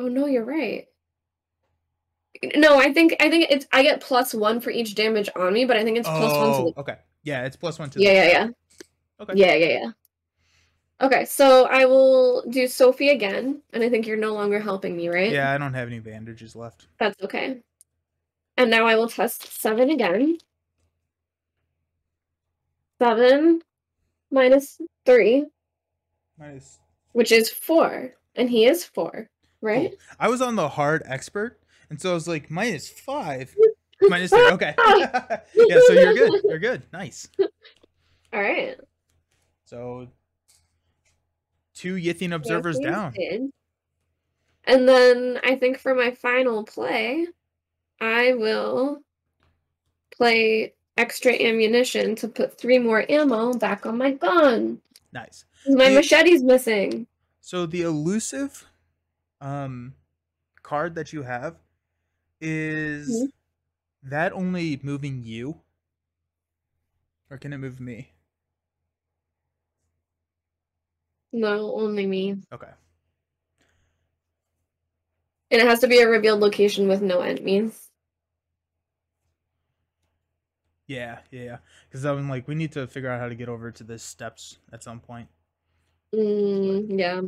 Oh no, you're right. No, I think it's I get +1 for each damage on me, but I think it's +1 to the. Okay. Yeah, it's +1 to Yeah. Okay. Yeah. Okay, so I will do Sophie again, and I think you're no longer helping me, right? Yeah, I don't have any bandages left. That's okay. And now I will test 7 again. 7 minus 3. Which is 4. And he is 4, right? Cool. I was on the hard expert, and so I was like, -5. -3. Okay. Yeah, so you're good. You're good. Nice. All right. So 2 Yithian observers down. And then I think for my final play, I will play extra ammunition to put 3 more ammo back on my gun. Nice. My machete's missing. So the elusive card that you have is that only moving you? Or can it move me? No, only me. Okay. And it has to be a revealed location with no enemies. Yeah. Because I'm like, we need to figure out how to get over to the steps at some point. Yeah.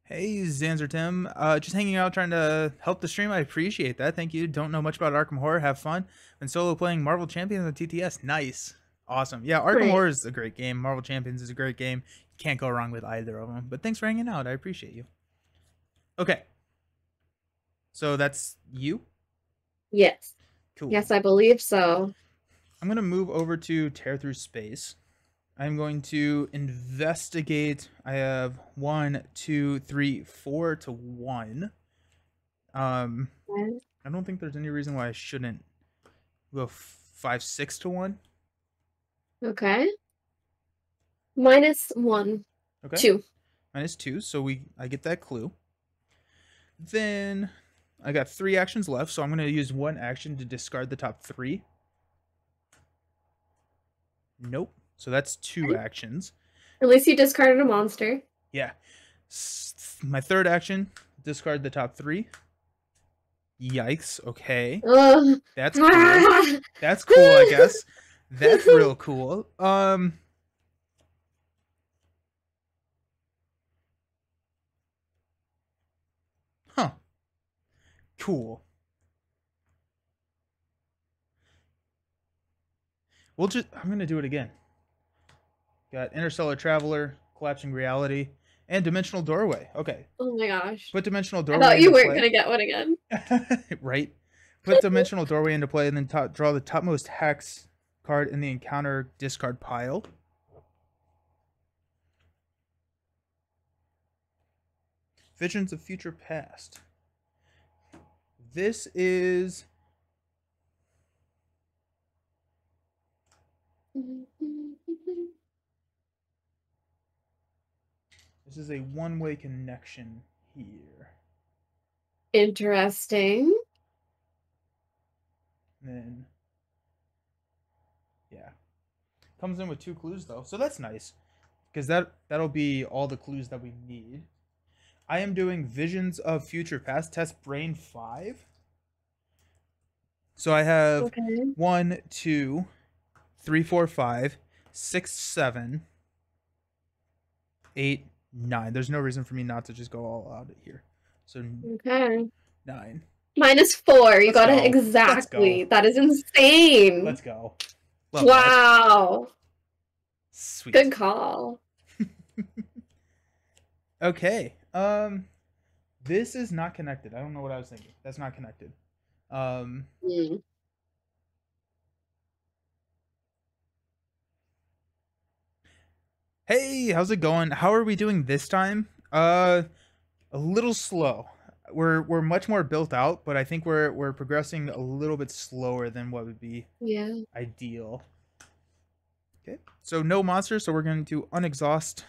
Hey, Zanzer Tim. Just hanging out trying to help the stream. I appreciate that. Thank you. Don't know much about Arkham Horror. Have fun. Been solo playing Marvel Champions on TTS. Nice. Awesome. Yeah, Arkham Horror is a great game. Marvel Champions is a great game. You can't go wrong with either of them. But thanks for hanging out. I appreciate you. Okay. So that's you? Yes. Cool. Yes, I believe so. I'm going to move over to Tear Through Space. I'm going to investigate. I have 1, 2, 3, 4 to 1. Okay. I don't think there's any reason why I shouldn't go 5, 6 to 1. Okay. -1, Okay. 2. -2, so I get that clue. Then I got 3 actions left, so I'm going to use 1 action to discard the top 3. Nope. So that's 2 actions. At least you discarded a monster. Yeah. My 3rd action, discard the top 3. Yikes. Okay. Ugh. That's cool. That's cool, I guess. That's real cool. Huh. Cool. I'm going to do it again. Got Interstellar Traveler, Collapsing Reality, and Dimensional Doorway. Okay. Oh my gosh. Put Dimensional I Doorway thought you into weren't play. gonna get one again. Right. Put Dimensional Doorway into play and then draw the topmost hex card in the encounter discard pile. Visions of Future Past. This is... This is a one-way connection here. Interesting. And then... Yeah. Comes in with 2 clues, though. So that's nice. Because that'll be all the clues that we need. I am doing Visions of Future Past. Test Brain 5. So I have 1, 2, 3, 4, 5, 6, 7, 8, 9. There's no reason for me not to just go all out of here. So 9. -4. You got it exactly. That is insane. Let's go. Wow. Sweet. Good call. Okay. This is not connected. I don't know what I was thinking. That's not connected. Hey, how's it going? How are we doing this time? A little slow. We're much more built out, but I think we're progressing a little bit slower than what would be ideal. Okay. So no monsters, so we're going to unexhaust.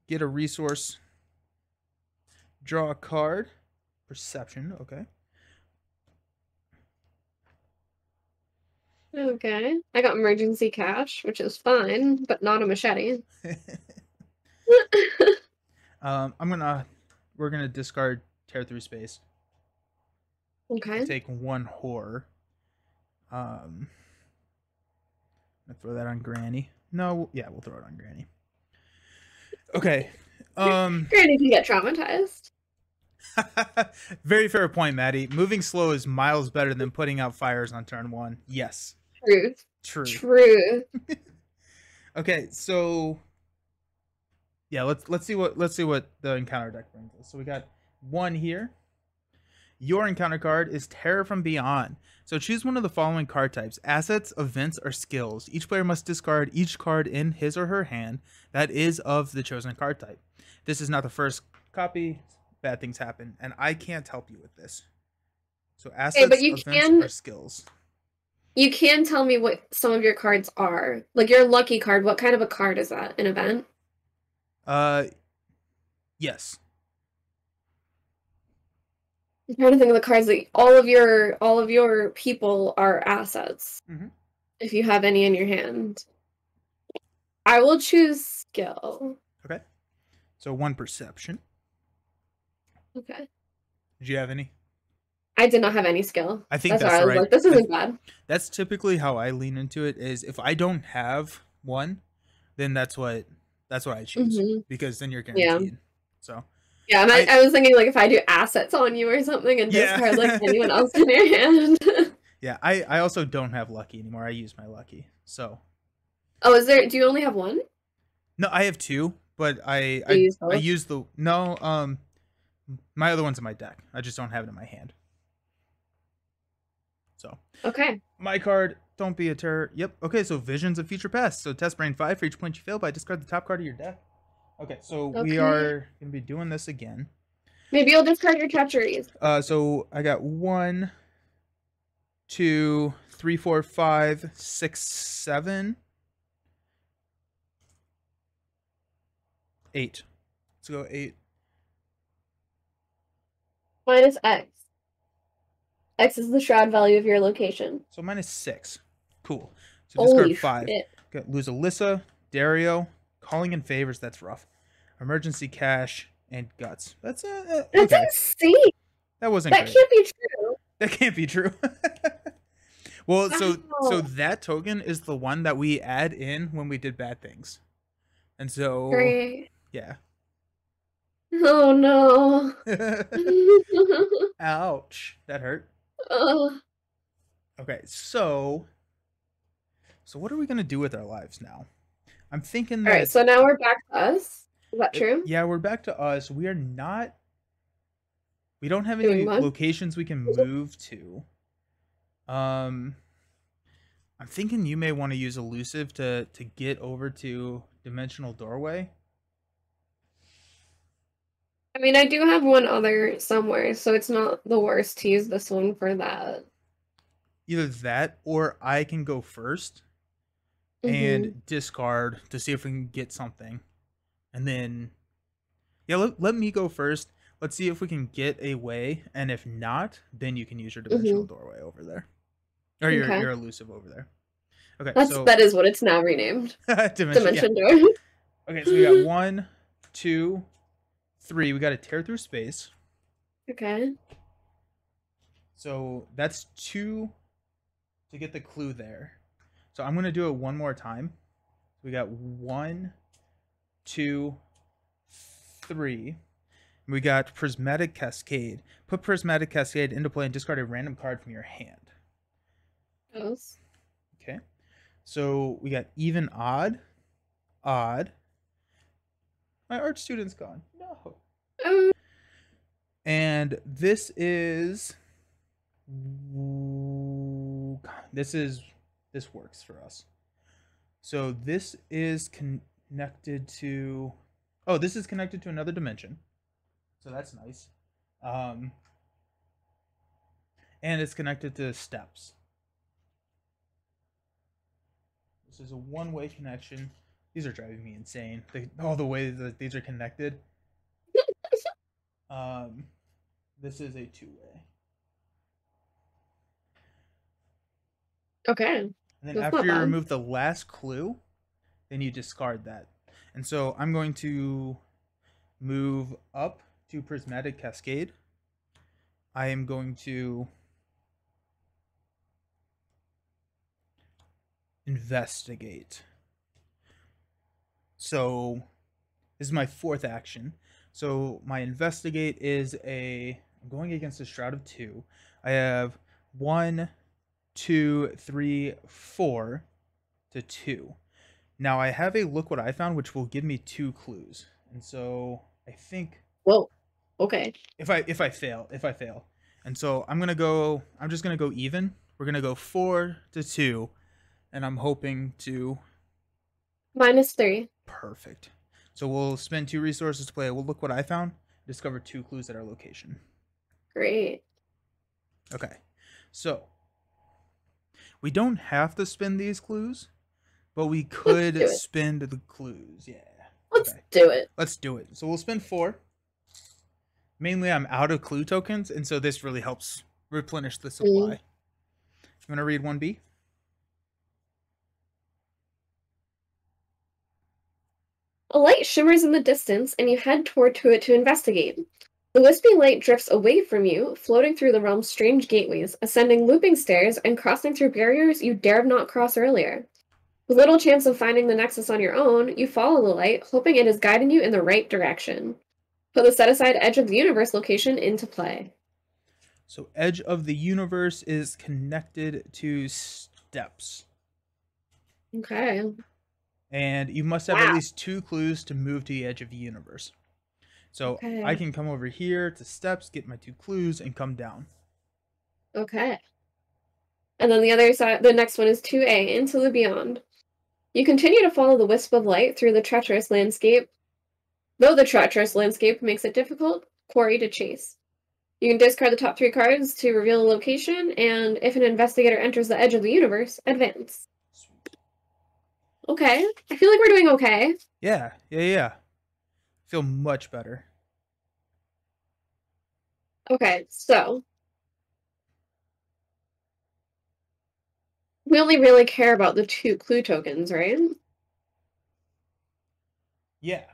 Get a resource. Draw a card. Perception, okay. Okay. I got emergency cash, which is fine, but not a machete. We're gonna discard Tear Through Space. Okay. Take 1 horror. I'll throw that on Granny. No, yeah, we'll throw it on Granny. Okay. Granny can get traumatized. Very fair point, Maddie. Moving slow is miles better than putting out fires on turn 1. Yes. Truth. Okay, so yeah, let's see what the encounter deck brings us. So we got 1 here. Your encounter card is Terror from Beyond. So choose one of the following card types: assets, events, or skills. Each player must discard each card in his or her hand that is of the chosen card type. This is not the first copy. Bad things happen, and I can't help you with this. So assets, but you events, or skills. You can tell me what some of your cards are. Like your lucky card, what kind of a card is that? An event? Yes. I'm trying to think of the cards that all of your people are assets. If you have any in your hand. I will choose skill. Okay. So 1 perception. Okay. Did you have any? I did not have any skill. I think that's why I was right. like, this isn't bad. That's typically how I lean into it. Is if I don't have 1, then that's what I choose, because then you're guaranteed. So yeah, I was thinking like if I do assets on you or something and discard like anyone else in your hand. Yeah, I also don't have lucky anymore. I use my lucky. So. Oh, do you only have 1? No, I have 2, but I use the My other one's in my deck. I just don't have it in my hand. So, Okay. my card, don't be a terror. Yep. Okay, so Visions of Future Past. So test brain 5 for each point you fail by discard the top card of your deck. Okay, so we Okay. are going to be doing this again. Maybe you'll discard your treacheries. So I got 1, 2, 3, 4, 5, 6, 7, 8. Let's go 8. Minus X. X is the shroud value of your location. So minus 6. Cool. So Holy discard 5. shit. Lose Alyssa, Dario, Calling in Favors. That's rough. Emergency Cash and Guts. That's That's okay. insane. That wasn't That great. can't be true. That can't be true. Well, so Wow. that token is the one that we add in when we did bad things. And so Great. yeah. Oh no. Ouch. That hurt. Ugh. Okay, so what are we gonna do with our lives now? I'm thinking that Alright, so now we're back to us. Is that true? yeah, we're back to us. We don't have any Doing what? locations we can move to. I'm thinking you may want to use elusive to get over to Dimensional Doorway. I mean, I do have one other somewhere, so it's not the worst to use this one for that. Either that or I can go first and discard to see if we can get something. And then yeah, let me go first. Let's see if we can get a way, and if not, then you can use your Dimensional Doorway over there. Or your elusive over there. Okay, that is what it's now renamed. Dimension Door. Okay, so we got 1, 2, 3. We got to tear through space. Okay. So that's 2 to get the clue there. So I'm gonna do it one more time. We got 1, 2, 3. We got Prismatic Cascade. Put Prismatic Cascade into play and discard a random card from your hand. Yes. Okay. So we got even, odd, odd. My art student's gone. No. And this works for us. So this is connected to this is connected to another dimension. So that's nice. And it's connected to steps. This is a one-way connection. These are driving me insane. All the way that these are connected. This is a two-way. Okay. And then after you remove the last clue, then you discard that. And so I'm going to move up to Prismatic Cascade. I am going to investigate. So this is my 4th action. So my investigate is I'm going against a Shroud of 2. I have 1, 2, 3, 4 to 2. Now I have a look what I found, which will give me 2 clues. And so I think. Whoa. Okay. If I fail. And so I'm just gonna go even. We're gonna go 4 to 2. And I'm hoping to -3. Perfect. So we'll spend 2 resources to play. We'll look what I found. Discover 2 clues at our location. Great. Okay. So we don't have to spend these clues, but we could spend the clues. Yeah. Let's do it. Let's do it. So we'll spend 4. Mainly I'm out of clue tokens, and so this really helps replenish the supply. You want to read 1B? A light shimmers in the distance, and you head toward it to investigate. The wispy light drifts away from you, floating through the realm's strange gateways, ascending looping stairs, and crossing through barriers you dared not cross earlier. With little chance of finding the Nexus on your own, you follow the light, hoping it is guiding you in the right direction. Put the set-aside Edge of the Universe location into play. So Edge of the Universe is connected to steps. Okay. And you must have at least 2 clues to move to the Edge of the Universe. So I Okay. can come over here to steps, get my 2 clues, and come down. Okay. And then the other side, the next one is 2A, Into the Beyond. You continue to follow the wisp of light through the treacherous landscape, though the treacherous landscape makes it difficult quarry to chase. You can discard the top 3 cards to reveal a location, and if an investigator enters the edge of the universe, advance. Sweet. Okay. I feel like we're doing okay. Yeah. Feel much better. Okay, so we only really care about the 2 clue tokens, right? Yeah.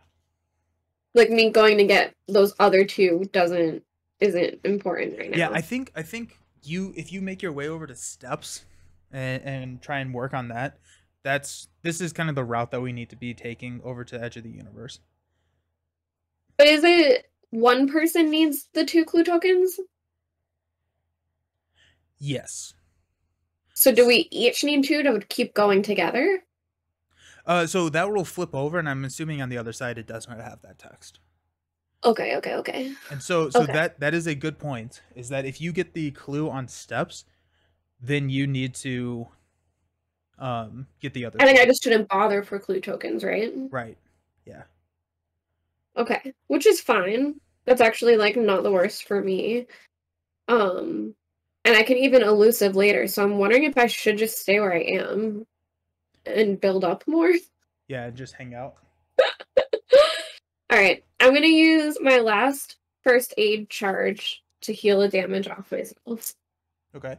Like, me going to get those other 2 isn't important right Yeah, now. I think you if you make your way over to steps and try and work on that, this is kind of the route that we need to be taking over to Edge of the Universe. But is it one person needs the 2 clue tokens? Yes. So do we each need 2 to keep going together? So that will flip over, and I'm assuming on the other side it does not have that text. Okay. And so Okay. that is a good point. Is that if you get the clue on steps, then you need to get the other. I think clue. I just shouldn't bother for clue tokens, right? Right. Yeah. Okay, which is fine. That's actually, like, not the worst for me. And I can even elusive later, so I'm wondering if I should just stay where I am and build up more. Yeah. Just hang out. Alright, I'm gonna use my last first aid charge to heal a damage off myself. Okay.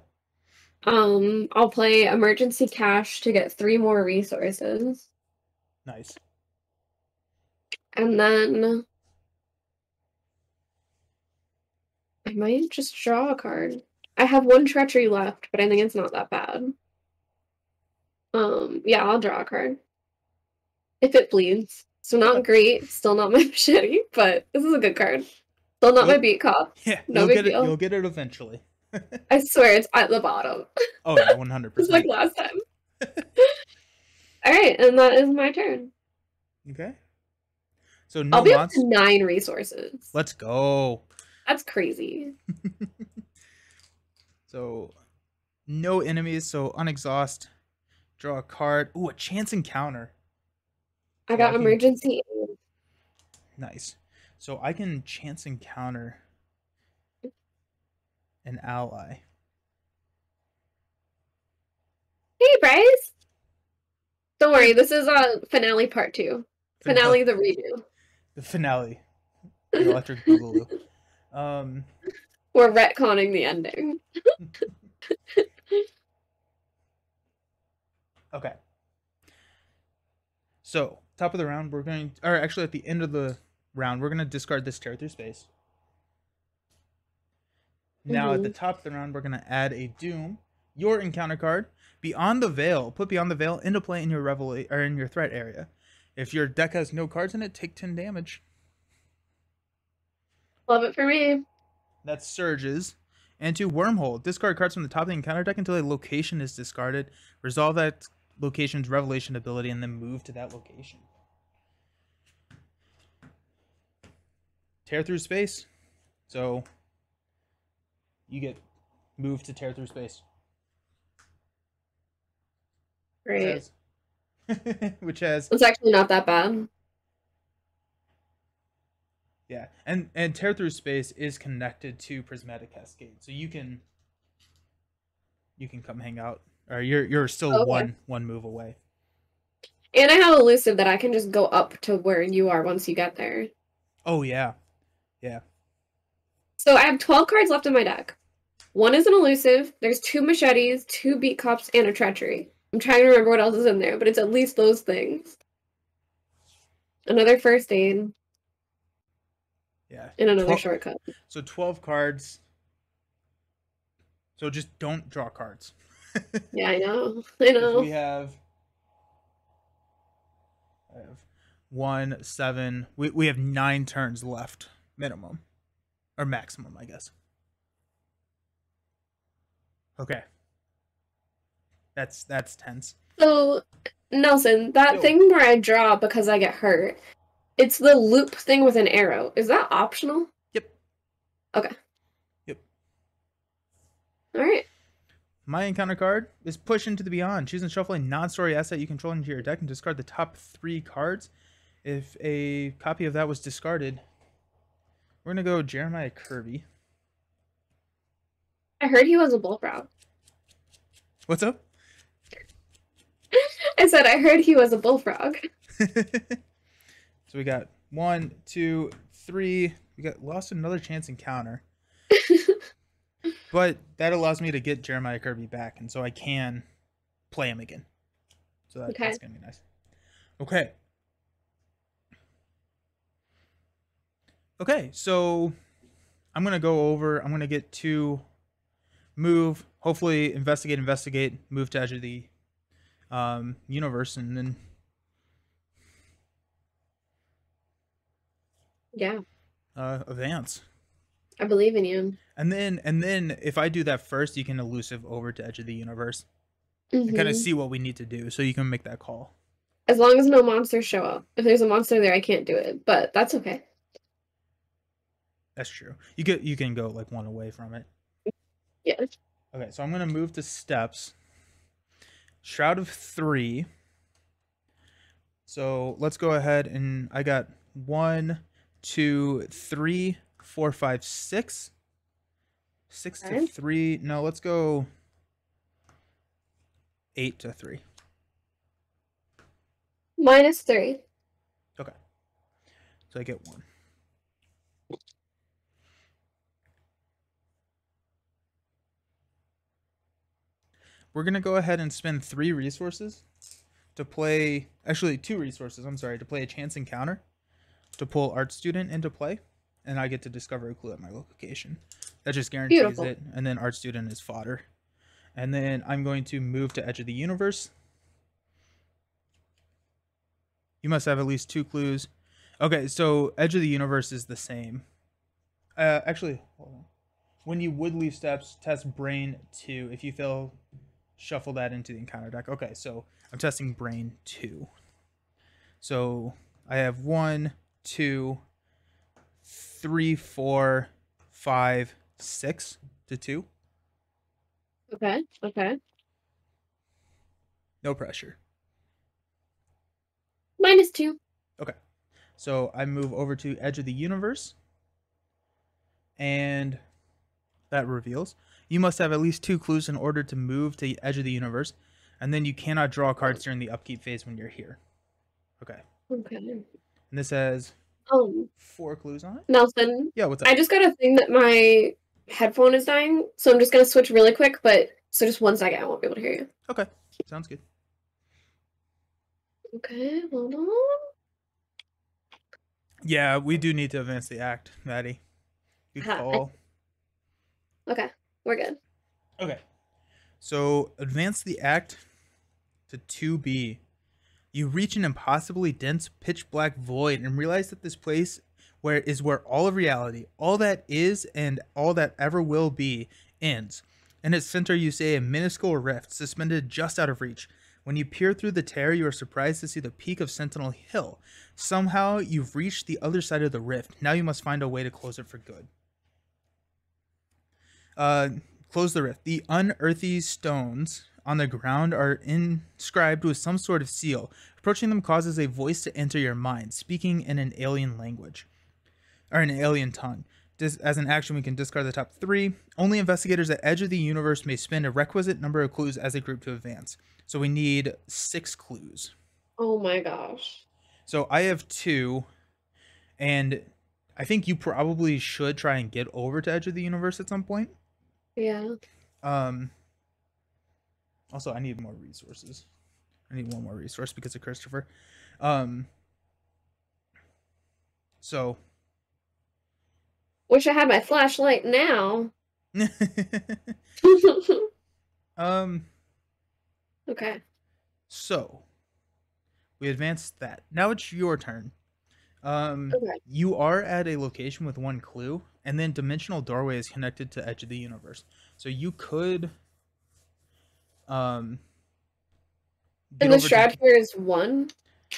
I'll play emergency cash to get 3 more resources. Nice. And then I might just draw a card. I have 1 treachery left, but I think it's not that bad. Yeah, I'll draw a card. If it bleeds. So not great, still not my machete, but this is a good card. Still not my beat cop. Yeah, No big deal. You'll get it eventually. I swear it's at the bottom. Oh yeah, 100%. Just like last time. Alright, and that is my turn. Okay. So I'll no be up monsters. to 9 resources. Let's go. That's crazy. So no enemies, so unexhaust. Draw a card. Ooh, a chance encounter. I So got can- emergency aid. Nice. So I can chance encounter an ally. Hey, Bryce! Don't worry, this is finale part 2. Finale the redo. The finale. The electric boogaloo. We're retconning the ending. Okay. So, top of the round, or actually at the end of the round, we're going to discard this tear through space. Now, at the top of the round, we're going to add a Doom, your encounter card, Beyond the Veil. Put Beyond the Veil into play in your in your threat area. If your deck has no cards in it, take 10 damage. Love it for me. That's Surges. And to Wormhole, discard cards from the top of the encounter deck until a location is discarded. Resolve that location's revelation ability and then move to that location. Tear through space. So you get moved to tear through space. Great. Which has It's actually not that bad. yeah, and tear through space is connected to Prismatic Cascade, so you can come hang out, or you're still Okay. one move away. And I have elusive that I can just go up to where you are once you get there. Oh yeah. So I have 12 cards left in my deck. 1 is an elusive. There's 2 machetes, 2 beat cops, and a treachery. I'm trying to remember what else is in there, but it's at least those things. Another first aid. Yeah. And another shortcut. So 12 cards. So just don't draw cards. Yeah, I know. I know. We have 1, 7. We have 9 turns left minimum, or maximum, I guess. Okay. That's tense. So, Nelson, that thing where I draw because I get hurt, It's the loop thing with an arrow. Is that optional? Yep. Okay. Yep. All right. My encounter card is Push into the Beyond. Choose and shuffle a non-story asset you control into your deck and discard the top 3 cards. If a copy of that was discarded, we're going to go Jeremiah Kirby. I heard he was a bullfrog. What's up? I said I heard he was a bullfrog. So we got 1, 2, 3. We got lost another chance encounter. But that allows me to get Jeremiah Kirby back, and so I can play him again. So that's going to be nice. Okay. Okay, so I'm going to go over. I'm going to get to move, hopefully investigate, move to edge of the universe, and then advance. I believe in you. And then if I do that first, you can elusive over to edge of the universe and kind of see what we need to do, so you can make that call. As long as no monsters show up. If there's a monster there, I can't do it, but that's okay. That's true. You can go like one away from it. Yeah. Okay, so I'm gonna move to steps. Shroud of 3. So let's go ahead, and I got 1, 2, 3, 4, 5, 6. 6 to 3. No, let's go 8 to 3. -3. Okay. So I get 1. We're going to go ahead and spend 3 resources to play, actually 2 resources, I'm sorry, to play a chance encounter, to pull Art Student into play, and I get to discover a clue at my location. That just guarantees it, and then Art Student is fodder. And then I'm going to move to Edge of the Universe. You must have at least 2 clues. Okay, so Edge of the Universe is the same. Actually, hold on. When you would leave steps, test Brain 2. If you fail, shuffle that into the encounter deck. Okay, so I'm testing Brain 2. So I have 1, 2, 3, 4, 5, 6 to 2. Okay. No pressure. -2. Okay. So I move over to Edge of the Universe. And that reveals you must have at least 2 clues in order to move to the Edge of the Universe. And then you cannot draw cards during the upkeep phase when you're here. Okay. And this has 4 clues on it. Nelson. Yeah, what's up? I just got a thing that my headphone is dying, so I'm just going to switch really quick, so just 1 second, I won't be able to hear you. Okay. Sounds good. Okay, hold on. Yeah, we do need to advance the act, Maddie. Good call. Okay, we're good. Okay. So, advance the act to 2B. You reach an impossibly dense, pitch-black void and realize that this place is where all of reality, all that is and all that ever will be, ends. In its center, you see a minuscule rift suspended just out of reach. When you peer through the tear, you are surprised to see the peak of Sentinel Hill. Somehow, you've reached the other side of the rift. Now you must find a way to close it for good. Close the rift. The unearthly stones on the ground are inscribed with some sort of seal. Approaching them causes a voice to enter your mind, speaking in an alien language, or an alien tongue. As an action, we can discard the top 3. Only investigators at Edge of the Universe may spend a requisite number of clues as a group to advance. So we need 6 clues. Oh my gosh. So I have 2, and I think you probably should try and get over to Edge of the Universe at some point. Yeah. Also, I need more resources. I need 1 more resource because of Christopher. So. Wish I had my flashlight now. Okay. So, we advanced that. Now it's your turn. Okay. You are at a location with 1 clue, and then Dimensional Doorway is connected to Edge of the Universe. So you could, and the Shroud here is 1?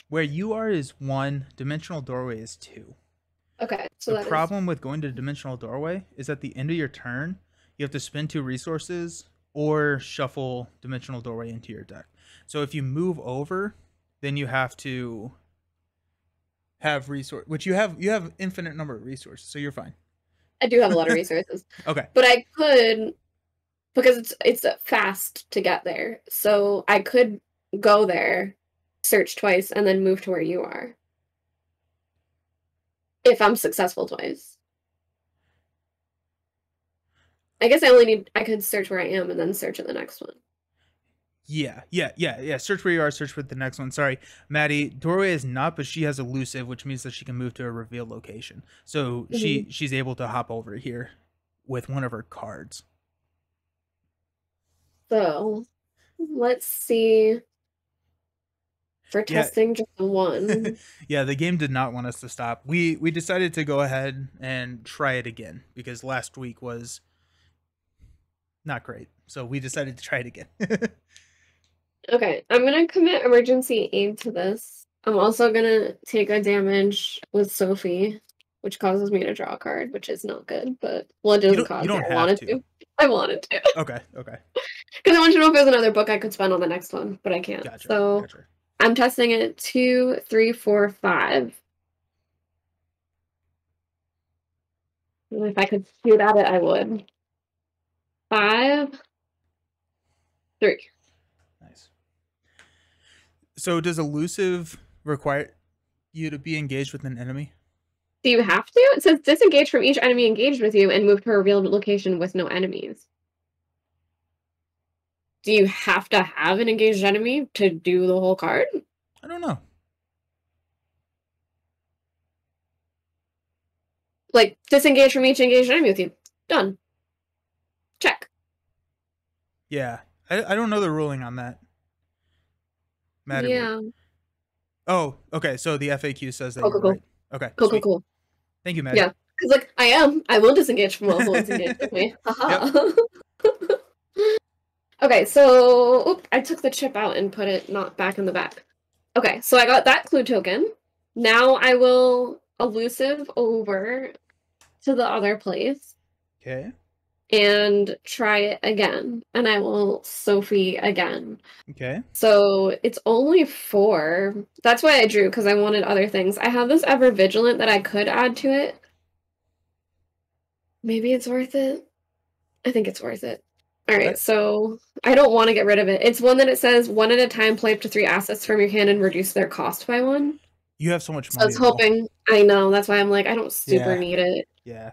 Where you are is 1, dimensional doorway is 2. Okay, so The that is problem with going to dimensional doorway is at the end of your turn, you have to spend 2 resources or shuffle dimensional doorway into your deck. So if you move over, then you have to have resource, which you have infinite number of resources, so you're fine. I do have a lot of resources. Okay. But I could, because it's fast to get there. So I could go there, search twice, and then move to where you are. If I'm successful twice. I guess I could search where I am and then search at the next one. Yeah. Search where you are, search for the next one. Sorry, Maddie, doorway is not, but she has elusive, which means that she can move to a revealed location. So she's able to hop over here with one of her cards. So let's see. For testing just one. Yeah, the game did not want us to stop. We decided to go ahead and try it again because last week was not great. So we decided to try it again. Okay, I'm gonna commit emergency aid to this. I'm also gonna take a damage with Sophie, which causes me to draw a card, which is not good, but well, it doesn't cause you don't me. have I wanted to. I wanted to. Okay. Because I want to know if there's another book I could spend on the next one, but I can't. Gotcha. So I'm testing it 2, 3, 4, 5. And if I could shoot at it, I would. 5, 3. Nice. So does elusive require you to be engaged with an enemy? Do you have to? It says disengage from each enemy engaged with you and move to a revealed location with no enemies. Do you have to have an engaged enemy to do the whole card? I don't know. Like, disengage from each engaged enemy with you. Done. Check. Yeah. I don't know the ruling on that. Maddie, yeah. Oh, okay. So the FAQ says that you're right. Okay. Cool. Thank you, Maddie. Yeah. Because, like, I will disengage from all who wants to engage with me. Haha. Okay, so I took the chip out and put it not back in the back. Okay, so I got that clue token. Now I will elusive over to the other place. Okay. And try it again. And I will Sophie again. Okay. So it's only 4. That's why I drew, because I wanted other things. I have this Ever Vigilant that I could add to it. Maybe it's worth it. I think it's worth it. All right, so I don't want to get rid of it. It's one that it says 1 at a time, play up to 3 assets from your hand and reduce their cost by 1. You have so much money. So I was hoping. I know, that's why I'm like, I don't super need it. Yeah.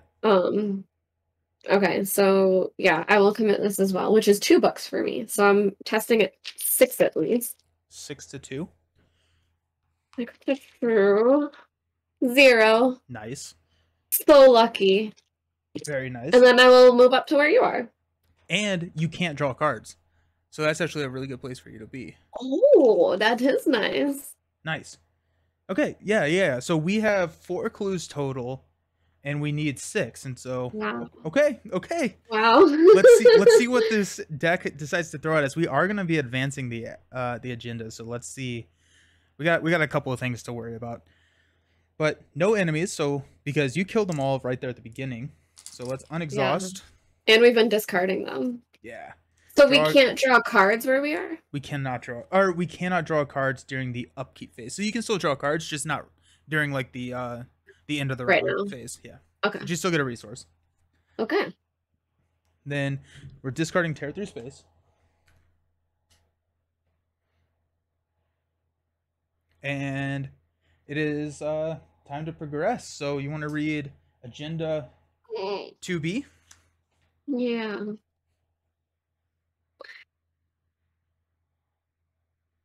Okay, so yeah, I will commit this as well, which is 2 books for me. So I'm testing it 6 at least. 6 to 2. True. 0. Nice. So lucky. Very nice. And then I will move up to where you are. And you can't draw cards. So that's actually a really good place for you to be. Oh, that is nice. Nice. Okay, yeah. So we have 4 clues total, and we need 6, and so wow. Okay. Wow. let's see what this deck decides to throw at us. We are going to be advancing the agenda, so let's see. We got a couple of things to worry about, but no enemies. So because you killed them all right there at the beginning, so let's unexhaust. Yeah. And we've been discarding them. Yeah. So we can't draw cards where we are? We cannot draw cards during the upkeep phase. So you can still draw cards, just not during like the end of the round phase. Yeah. Okay. But you still get a resource. Okay. Then we're discarding Tear Through Space. And it is time to progress. So you want to read Agenda 2B? Yeah.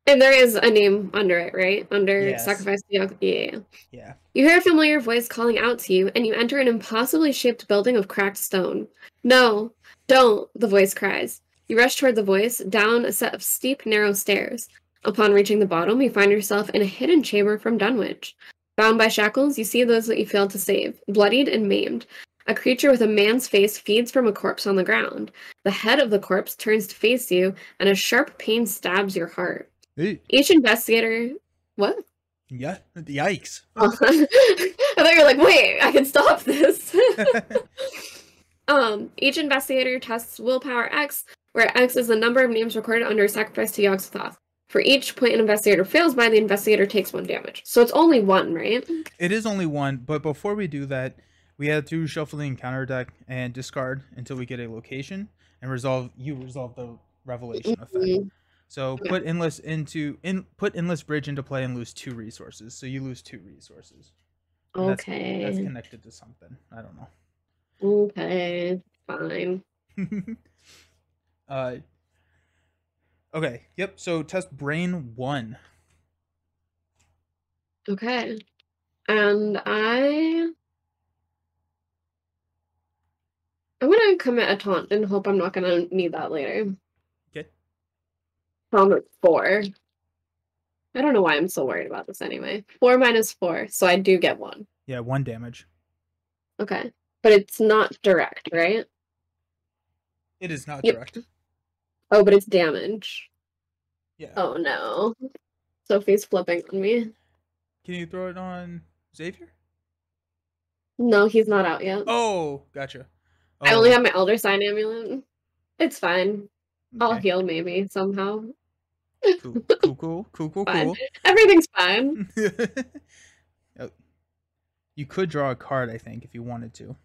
And there is a name under it, right? Under Sacrifice the Yeah. You hear a familiar voice calling out to you, and you enter an impossibly shaped building of cracked stone. No, don't, the voice cries. You rush toward the voice, down a set of steep, narrow stairs. Upon reaching the bottom, you find yourself in a hidden chamber from Dunwich. Bound by shackles, you see those that you failed to save, bloodied and maimed. A creature with a man's face feeds from a corpse on the ground. The head of the corpse turns to face you, and a sharp pain stabs your heart. Hey. Each investigator... What? Yeah. Yikes. I thought you were like, wait, I can stop this. Each investigator tests willpower X, where X is the number of names recorded under a sacrifice to Yogg-Sothoth. For each point an investigator fails by, the investigator takes 1 damage. So it's only 1, right? It is only 1, but before we do that, we have to shuffle the encounter deck and discard until we get a location and resolve the revelation effect. So put endless bridge into play and lose 2 resources. So you lose 2 resources. And Okay. That's connected to something. I don't know. Okay, fine. Okay. Yep. So test brain 1. Okay. And I'm gonna commit a taunt and hope I'm not gonna need that later. Okay. Problem 4. I don't know why I'm so worried about this anyway. 4 minus 4, so I do get 1. Yeah, 1 damage. Okay. But it's not direct, right? It is not direct. Oh, but it's damage. Yeah. Oh no. Sophie's flipping on me. Can you throw it on Xavier? No, he's not out yet. Oh, gotcha. Oh. I only have my Elder Sign amulet. It's fine. Okay. I'll heal maybe somehow. Cool. Everything's fine. You could draw a card, I think, if you wanted to.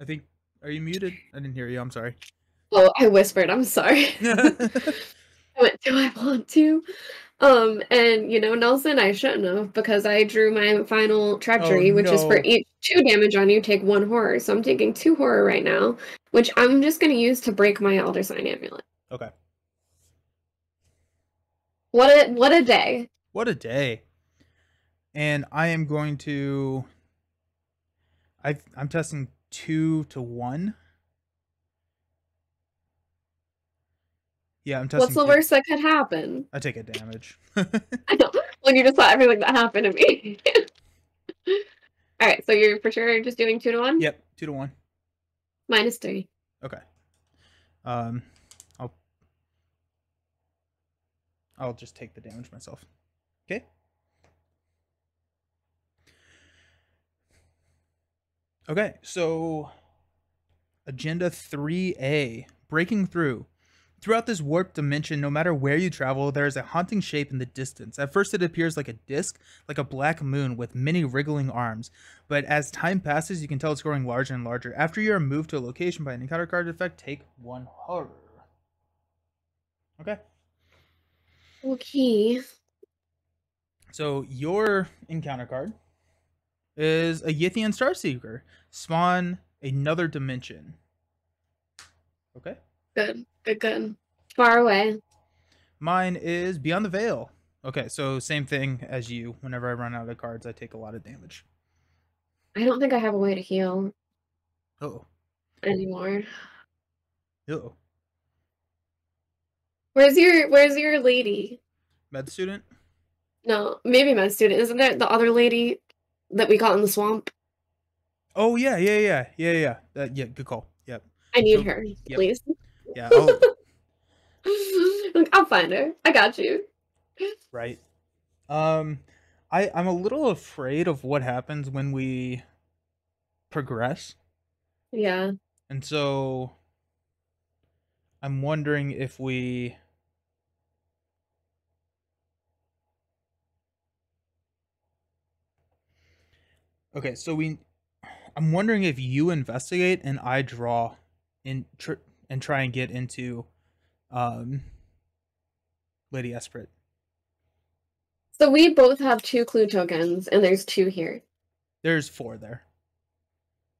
I think. Are you muted? I didn't hear you. I'm sorry. Oh, I whispered. I'm sorry. I went, do I want to? And Nelson, I shouldn't have, because I drew my final treachery, which is for each 2 damage on you, take 1 horror. So I'm taking 2 horror right now, which I'm just going to use to break my Elder Sign amulet. Okay. What a day. What a day. And I am going to. I'm testing 2 to 1. Yeah, I'm testing. What's the worst that could happen? I take a damage. I know. When you just saw everything that happened to me. All right, so you're for sure just doing 2 to 1? Yep, 2 to 1. Minus 3. Okay. I'll just take the damage myself. Okay. Okay, so Agenda 3A, breaking through. Throughout this warped dimension, no matter where you travel, there is a haunting shape in the distance. At first it appears like a disc, like a black moon with many wriggling arms. But as time passes, you can tell it's growing larger and larger. After you are moved to a location by an encounter card effect, take 1 horror. Okay. Okay. So your encounter card is a Yithian Starseeker. Spawn another dimension. Okay. Good. Far away. Mine is Beyond the Veil. Okay, so same thing as you. Whenever I run out of cards, I take a lot of damage. I don't think I have a way to heal. Uh-oh. Anymore. Uh-oh. Where's your lady? Med student? No, maybe med student. Isn't there the other lady that we got in the swamp? Oh, yeah. Yeah, good call. Yep. I need her, please. Yeah, I'll find her. I got you. Right. I'm a little afraid of what happens when we progress. Yeah. And so I'm wondering if we... Okay, so I'm wondering if you investigate and I draw and try and get into Lady Esprit. So we both have 2 clue tokens, and there's 2 here. There's 4 there.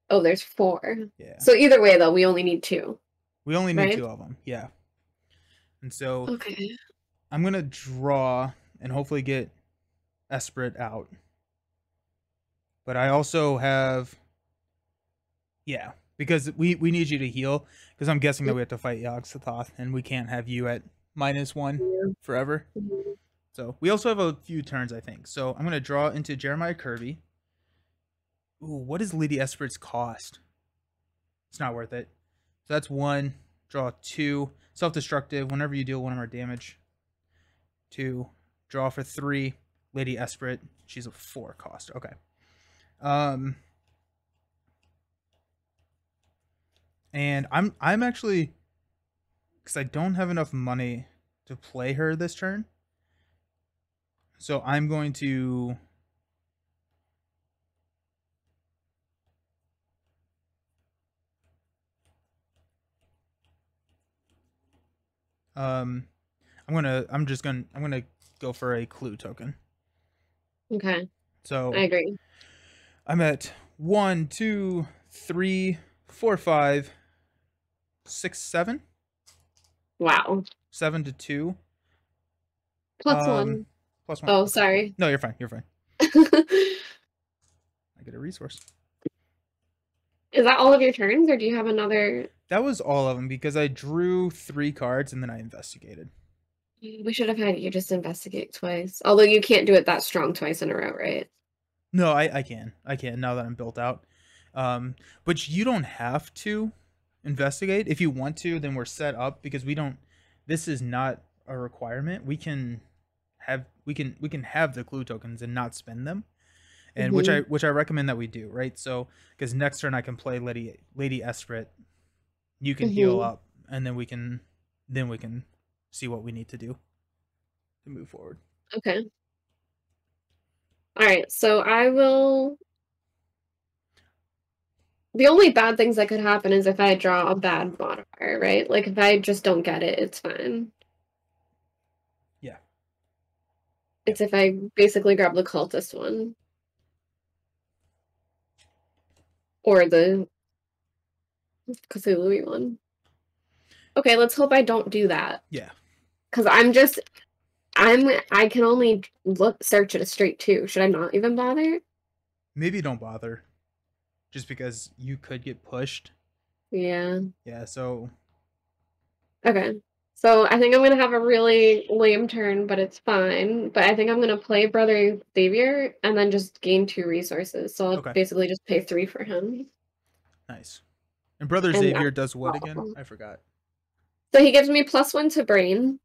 Oh, there's 4. Yeah. So either way, though, we only need 2. We only need 2 of them. Yeah. And so okay. I'm gonna draw and hopefully get Esprit out. But I also have, because we need you to heal, because I'm guessing that we have to fight Yogg-Sothoth, and we can't have you at -1 forever. So we also have a few turns, I think. So I'm going to draw into Jeremiah Kirby. Ooh, what is Lady Esprit's cost? It's not worth it. So that's 1. Draw 2. Self-destructive. Whenever you deal 1 more damage. 2. Draw for 3. Lady Esprit. She's a 4 cost. Okay. And I'm actually, because I don't have enough money to play her this turn, so I'm going to I'm gonna go for a clue token. Okay. So I agree. I'm at 1, 2, 3, 4, 5, 6, 7. Wow. 7 to 2. Plus one. Plus 1. Oh, Okay, cool. sorry. No, you're fine. You're fine. I get a resource. Is that all of your turns, or do you have another? That was all of them because I drew 3 cards and then I investigated. We should have had you just investigate twice. Although you can't do it that strong twice in a row, right? No, I can. I can now that I'm built out. But you don't have to investigate. If you want to, then we're set up because we don't. This is not a requirement. We can have the clue tokens and not spend them, and which I recommend that we do. Right. So because next turn I can play Lady Esprit. You can heal up, and then we can see what we need to do to move forward. Okay. All right. So I will. The only bad things that could happen is if I draw a bad modifier, right? Like if I just don't get it, it's fine. Yeah. It's if I basically grab the cultist one. Or the Cthulhu one. Okay, let's hope I don't do that. Yeah. Because I can only search at a straight 2. Should I not even bother? Maybe don't bother. Just because you could get pushed. Yeah. Yeah, so Okay. So I think I'm gonna have a really lame turn, but it's fine. But I think I'm gonna play Brother Xavier and then just gain 2 resources. So I'll okay. basically just pay 3 for him. Nice. And Brother Xavier does what again? I forgot. So he gives me +1 to brain.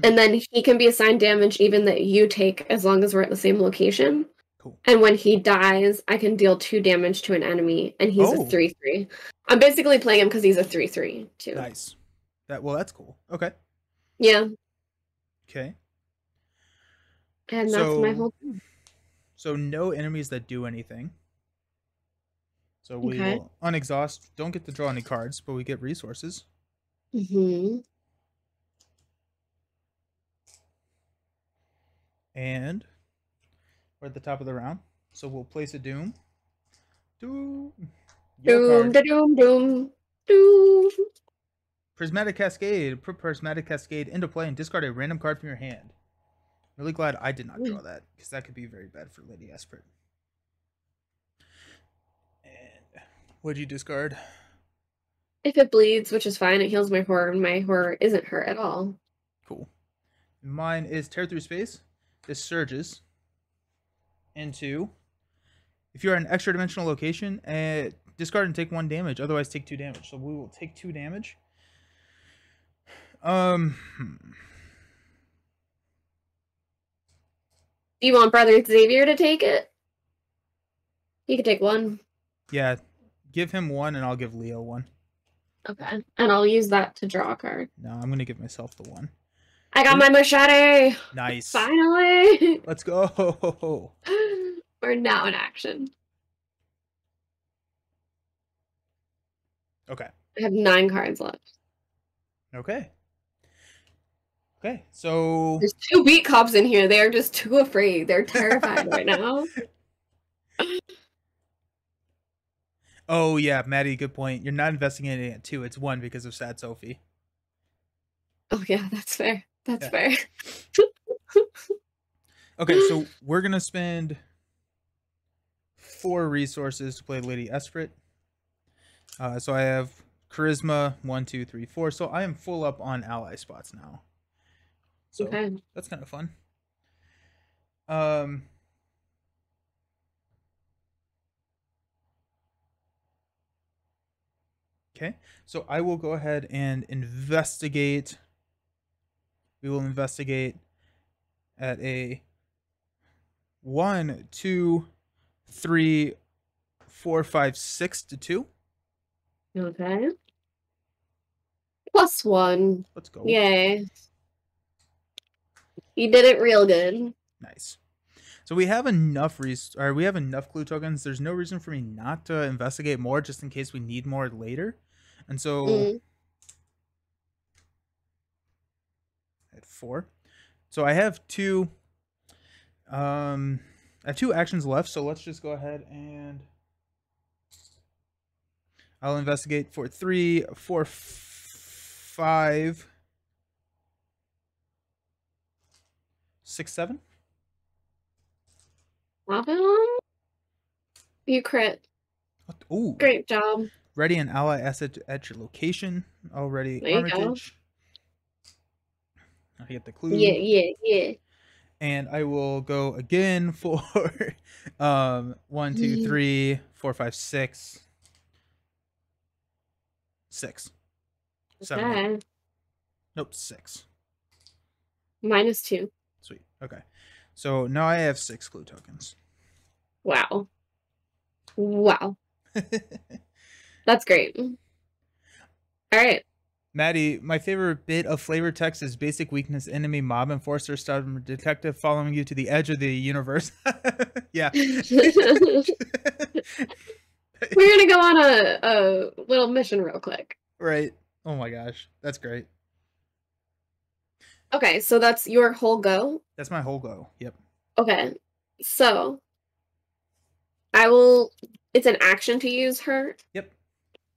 And then he can be assigned damage even that you take as long as we're at the same location. Cool. And when he dies, I can deal 2 damage to an enemy, and he's a 3/3. I'm basically playing him because he's a 3/3 too. Nice. That's cool. Okay. Yeah. Okay. And that's my whole thing. So no enemies that do anything. So we will unexhaust. Don't get to draw any cards, but we get resources. And we're at the top of the round. So we'll place a doom. Doom. Doom. Prismatic Cascade. Put Prismatic Cascade into play and discard a random card from your hand. Really glad I did not draw that, because that could be very bad for Lady Esprit. And what'd you discard? If it bleeds, which is fine, it heals my horror, and my horror isn't hurt at all. Cool. Mine is Tear Through Space. This surges into, if you're at an extra dimensional location, discard and take 1 damage, otherwise take 2 damage. So we will take 2 damage. Do you want Brother Xavier to take it? He could take 1. Yeah, give him 1 and I'll give Leo 1. Okay, and I'll use that to draw a card. No, I'm going to give myself the 1. I got my machete! Nice. Finally! Let's go! We're now in action. Okay. I have 9 cards left. Okay. Okay, so... There's 2 beat cops in here. They are just too afraid. They're terrified right now. Oh, yeah, Maddie, good point. You're not investigating at 2. It's 1 because of Sad Sophie. Oh, yeah, that's fair. That's fair. Okay, so we're going to spend 4 resources to play Lady Esprit. So I have Charisma, 1, 2, 3, 4. So I am full up on ally spots now. So that's kind of fun. Okay, so I will go ahead and investigate. We will investigate at a 1, 2, 3, 4, 5, 6 to 2. Okay. +1. Let's go. Yay. You did it real good. Nice. So we have enough we have enough clue tokens. There's no reason for me not to investigate more, just in case we need more later. And so at 4. So I have two actions left, so let's just go ahead and I'll investigate for 3, 4, 5, 6, 7. You crit. Ooh. Great job. Ready an ally asset at your location. Already There you go. Armitage. I get the clue. Yeah. And I will go again for 1, 2, 3, 4, 5, 6. 6. 7. Okay. Nope, 6. -2. Sweet. Okay. So now I have 6 clue tokens. Wow. That's great. All right. Maddie, my favorite bit of flavor text is basic weakness, enemy, mob, enforcer, stubborn detective following you to the edge of the universe. Yeah. We're gonna go on a little mission real quick. Right. Oh my gosh. That's great. Okay, so that's your whole go? That's my whole go. Yep. Okay. So it's an action to use her. Yep.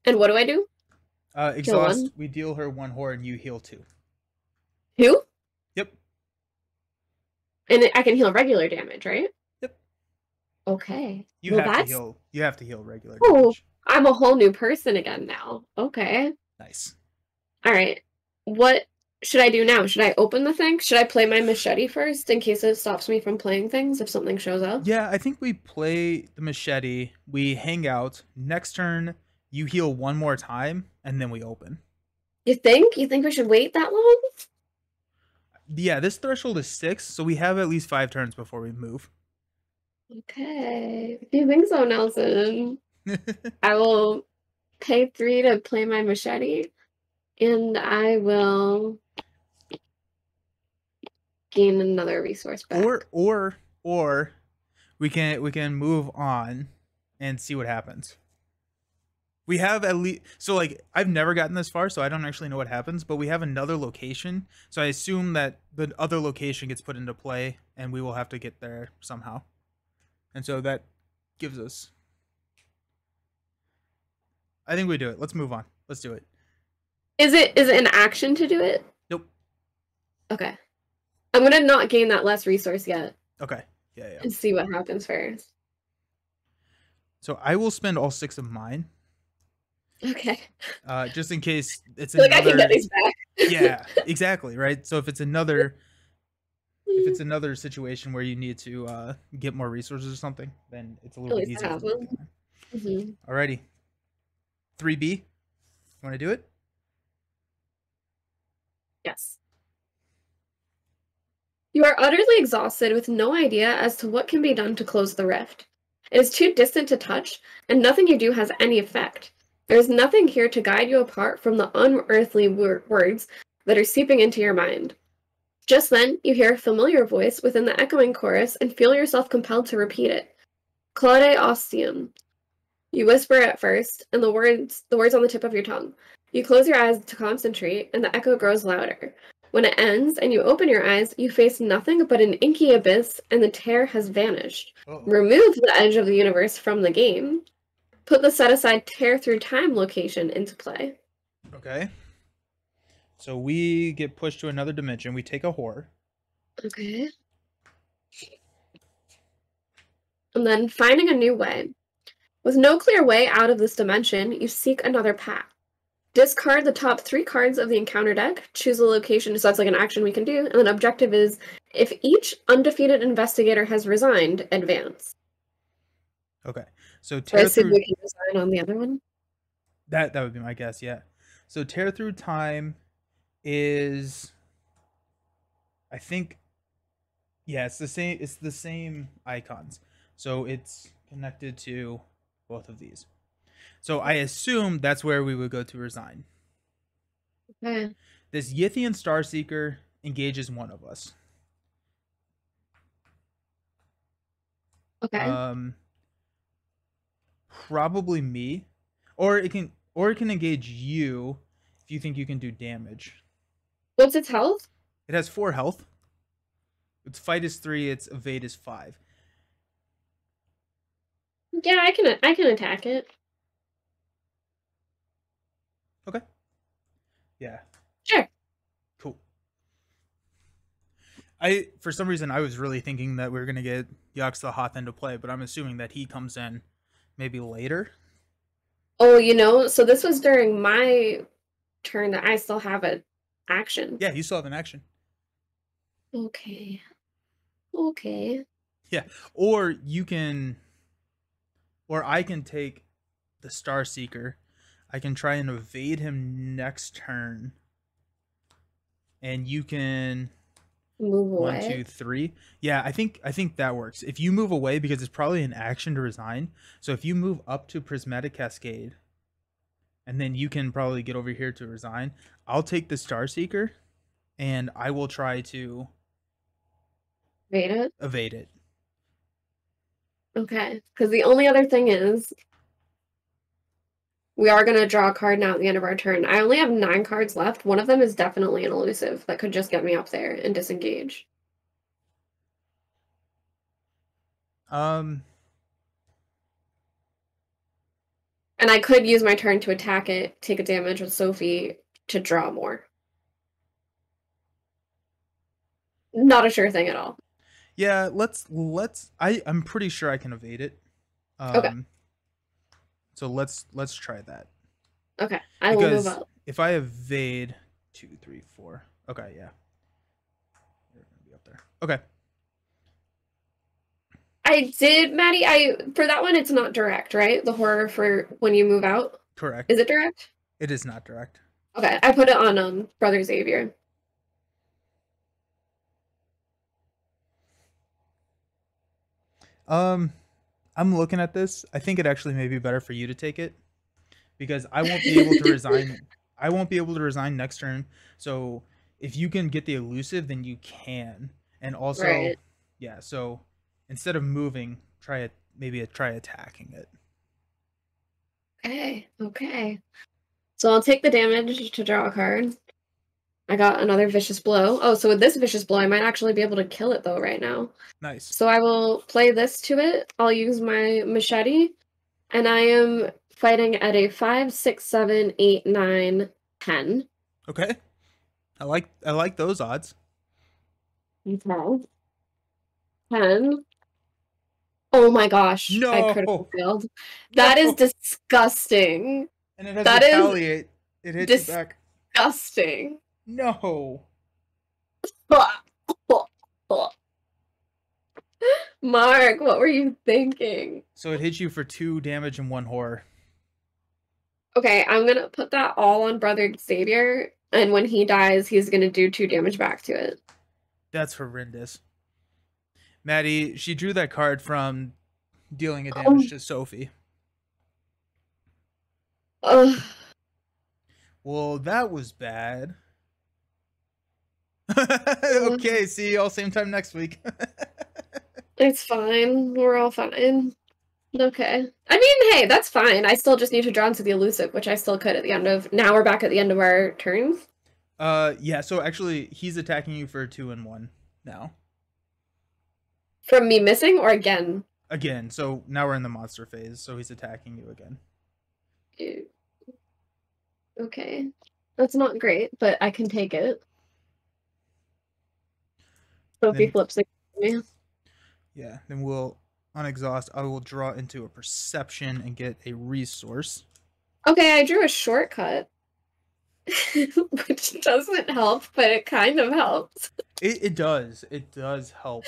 And what do I do? Exhaust. We deal her 1 horror and you heal 2. Who? Yep. And I can heal regular damage, right? Yep. Okay. You have to heal. You have to heal regular damage. Oh, I'm a whole new person again now. Okay. Nice. All right. What should I do now? Should I open the thing? Should I play my machete first in case it stops me from playing things if something shows up? Yeah, I think we play the machete. We hang out. Next turn, you heal 1 more time, and then we open. You think? You think we should wait that long? Yeah, this threshold is 6, so we have at least 5 turns before we move. Okay. If you think so, Nelson. I will pay 3 to play my machete, and I will gain another resource back. Or we can move on and see what happens. We have at least, so like I've never gotten this far, so I don't actually know what happens, but we have another location, so I assume that the other location gets put into play and we will have to get there somehow. And so that gives us, I think we do it. Let's move on. Let's do it. Is it an action to do it? Nope. Okay. I'm gonna not gain that less resource yet. Okay. Yeah. And see what happens first. So I will spend all 6 of mine. Okay. Just in case it's another. Like I can get these back. Yeah, exactly. Right. So if it's another situation where you need to get more resources or something, then it's a little bit easier. Alrighty. 3B. You want to do it? Yes. You are utterly exhausted with no idea as to what can be done to close the rift. It is too distant to touch, and nothing you do has any effect. There is nothing here to guide you apart from the unearthly words that are seeping into your mind. Just then, you hear a familiar voice within the echoing chorus and feel yourself compelled to repeat it. Claude Ostium. You whisper at first, and the words on the tip of your tongue. You close your eyes to concentrate, and the echo grows louder. When it ends, and you open your eyes, you face nothing but an inky abyss, and the tear has vanished. Uh-oh. Remove the edge of the universe from the game. Put the set-aside tear through time location into play. Okay. So we get pushed to another dimension. We take a horror. Okay. And then finding a new way. With no clear way out of this dimension, you seek another path. Discard the top 3 cards of the encounter deck, choose a location, so that's like an action we can do, and then objective is, if each undefeated investigator has resigned, advance. Okay. So I assume we can resign on the other one? That would be my guess. Yeah. So tear through time is, I think, yeah, it's the same. It's the same icons. So it's connected to both of these. So I assume that's where we would go to resign. Okay. This Yithian Starseeker engages one of us. Okay. Probably me, or it can engage you if you think you can do damage. What's its health? It has 4 health. Its fight is 3. Its evade is 5. Yeah, I can attack it. Okay. Yeah. Sure. Cool. For some reason I was really thinking that we were gonna get Yax the Hoth into play, but I'm assuming that he comes in maybe later. Oh, so this was during my turn that I still have an action. Yeah, you still have an action. Okay. Okay. Yeah. Or you can, or I can take the Star Seeker. I can try and evade him next turn. And you can Move 1, away. 2, 3. Yeah, I think that works. If you move away, because it's probably an action to resign. So if you move up to Prismatic Cascade, and then you can probably get over here to resign, I'll take the Star Seeker, and I will try to Evade it. evade it. Okay. Because the only other thing is, we are going to draw a card now at the end of our turn. I only have 9 cards left. One of them is definitely an elusive that could just get me up there and disengage. Um, And I could use my turn to attack it, take a damage with Sophie to draw more. Not a sure thing at all. yeah, I'm pretty sure I can evade it. Okay. So let's try that. Okay. I will move up. If I evade 2, 3, 4. Okay, yeah. You're gonna be up there. Okay. I did, Maddie, for that one, it's not direct, right? The horror for when you move out? Correct. Is it direct? It is not direct. Okay, I put it on Brother Xavier. I'm looking at this. I think it actually may be better for you to take it, because I won't be able to resign. I won't be able to resign next turn. So if you can get the elusive, then you can. And also, Right. yeah. So instead of moving, try attacking it. Okay. So I'll take the damage to draw a card. I got another vicious blow. Oh, so with this vicious blow, I might actually be able to kill it though right now. Nice. So I will play this to it. I'll use my machete, and I am fighting at a 5, 6, 7, 8, 9, 10. Okay. I like those odds. Okay. 10. Oh my gosh, No. I critical failed. That is disgusting. And it has That is retaliate. It hits you back. Disgusting. No. Mark, what were you thinking? So it hits you for 2 damage and 1 horror. Okay, I'm gonna put that all on Brother Xavier, and when he dies, he's gonna do 2 damage back to it. That's horrendous. Maddie, she drew that card from dealing a damage to Sophie. Ugh. Well, that was bad. Okay, see you all same time next week. It's fine. We're all fine. Okay. I mean, hey, that's fine. I still just need to draw into the elusive, which I still could at the end of... Now we're back at the end of our turns? Yeah, so actually, he's attacking you for 2 and 1 now. From me missing or again? Again, so now we're in the monster phase, so he's attacking you again. Ew. Okay. That's not great, but I can take it. Sophie flips it to me. Yeah, then we'll unexhaust. I will draw into a perception and get a resource. Okay, I drew a shortcut. Which doesn't help, but it kind of helps. It does. It does help.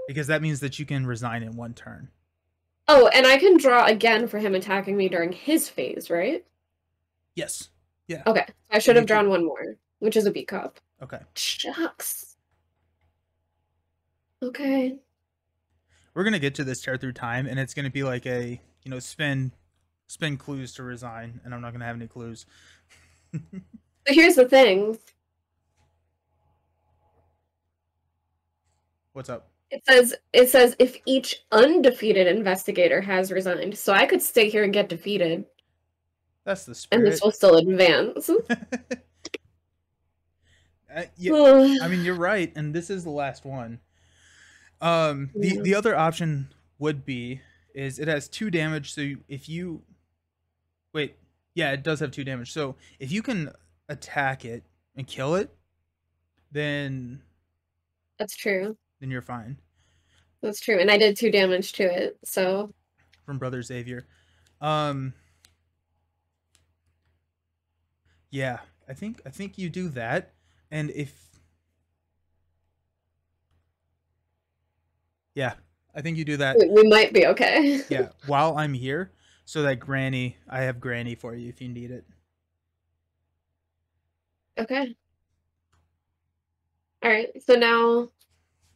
Because that means that you can resign in 1 turn. Oh, and I can draw again for him attacking me during his phase, right? Yes. Yeah. Okay. I should You have drawn one more, which is a B cup. Okay. Shucks. Okay. We're gonna get to this tear through time, and it's gonna be like a spin clues to resign, and I'm not gonna have any clues. So here's the thing. What's up? It says if each undefeated investigator has resigned. So I could stay here and get defeated. That's the And spirit. this will still advance. Yeah, I mean you're right, and this is the last one. The other option would be is it has 2 damage. So if you wait, yeah, it does have 2 damage. So if you can attack it and kill it, then That's true. you're fine. That's true. And I did 2 damage to it, so From Brother Xavier. Yeah, I think you do that, and yeah, I think you do that. we might be okay. Yeah, while I'm here, so that I have Granny for you if you need it. Okay. All right. So now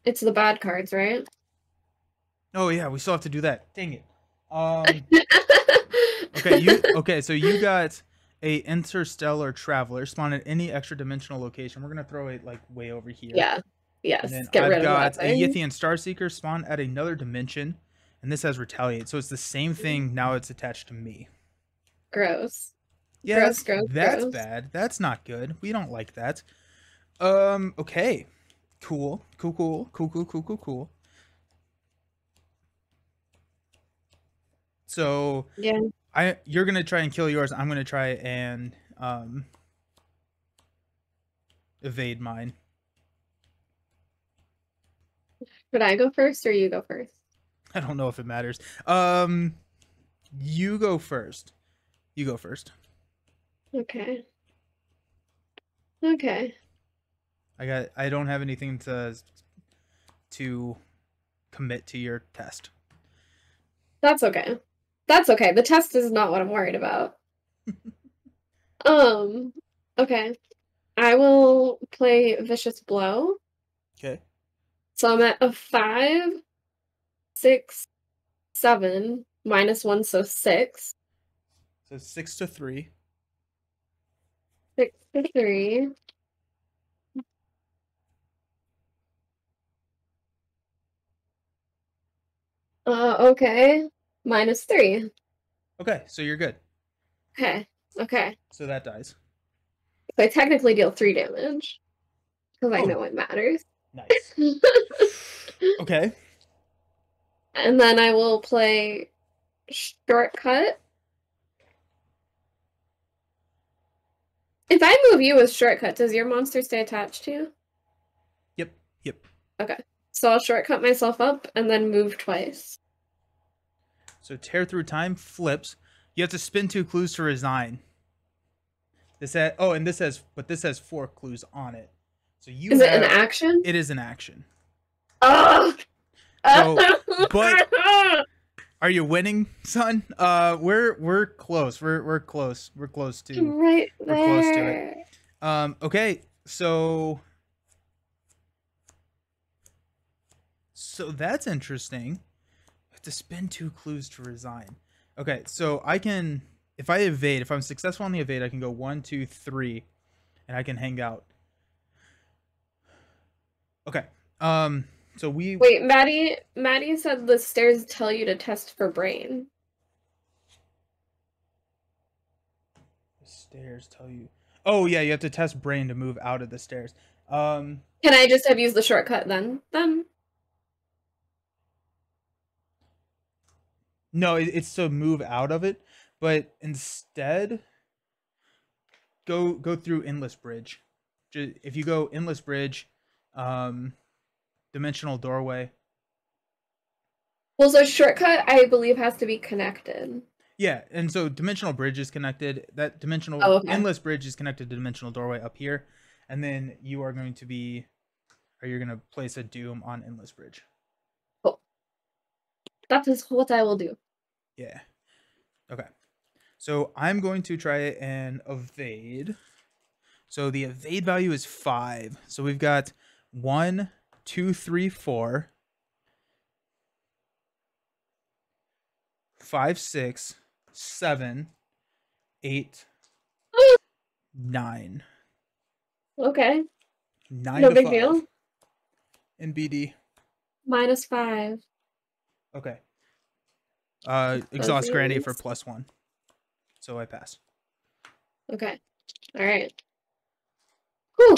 it's the bad cards, right? Oh yeah, we still have to do that. Dang it. Okay, so you got a interstellar traveler spawn at any extra dimensional location. We're gonna throw it like way over here. Yeah. Yes. And then Get I've rid got of that a thing. Yithian Starseeker spawn at another dimension, and this has retaliate. So it's the same thing. Now it's attached to me. Gross. Yeah, Gross, gross, that's gross. bad. That's not good. We don't like that. Okay. Cool. So Yeah. you're gonna try and kill yours. I'm gonna try and evade mine. Should I go first or you go first? I don't know if it matters. You go first. You go first. Okay. Okay. I don't have anything to commit to your test. That's okay. That's okay. The test is not what I'm worried about. Okay. I will play Vicious Blow. Okay. So I'm at a 5, 6, 7, -1, so 6. So 6 to 3. 6 to 3. Okay. -3. Okay, so you're good. Okay. Okay. So that dies. So I technically deal 3 damage. Because I know it matters. Nice. Okay. And then I will play Shortcut. If I move you with Shortcut, does your monster stay attached to you? Yep. Okay. So I'll shortcut myself up and then move twice. So tear through time flips. You have to spin 2 clues to resign. This has 4 clues on it. So you Is it an action? It is an action. Oh! So, but are you winning, son? We're close. We're close. We're close to. Right there. We're close to it. Okay. So that's interesting. I have to spend 2 clues to resign. Okay. So I can, if I'm successful on the evade, I can go 1, 2, 3, and I can hang out. Okay. So Wait, Maddie said the stairs tell you to test for brain. The stairs tell you. Oh yeah, you have to test brain to move out of the stairs. Can I just have used the shortcut then? No, it's to move out of it, but instead go through Endless Bridge. If you go Endless Bridge, Dimensional Doorway. Well, so shortcut, I believe, has to be connected. Yeah, and so Dimensional Bridge is connected. That Endless Bridge is connected to Dimensional Doorway up here, and then you're going to place a Doom on Endless Bridge. Cool. that is what I will do. Yeah. Okay. So I'm going to try and evade. So the evade value is 5. So we've got 1, 2, 3, 4, 5, 6, 7, 8, 9. Okay. 9 No to big 5 deal. in BD. -5. Okay. That Exhaust Granny for is +1. So I pass. okay. All right. Whew.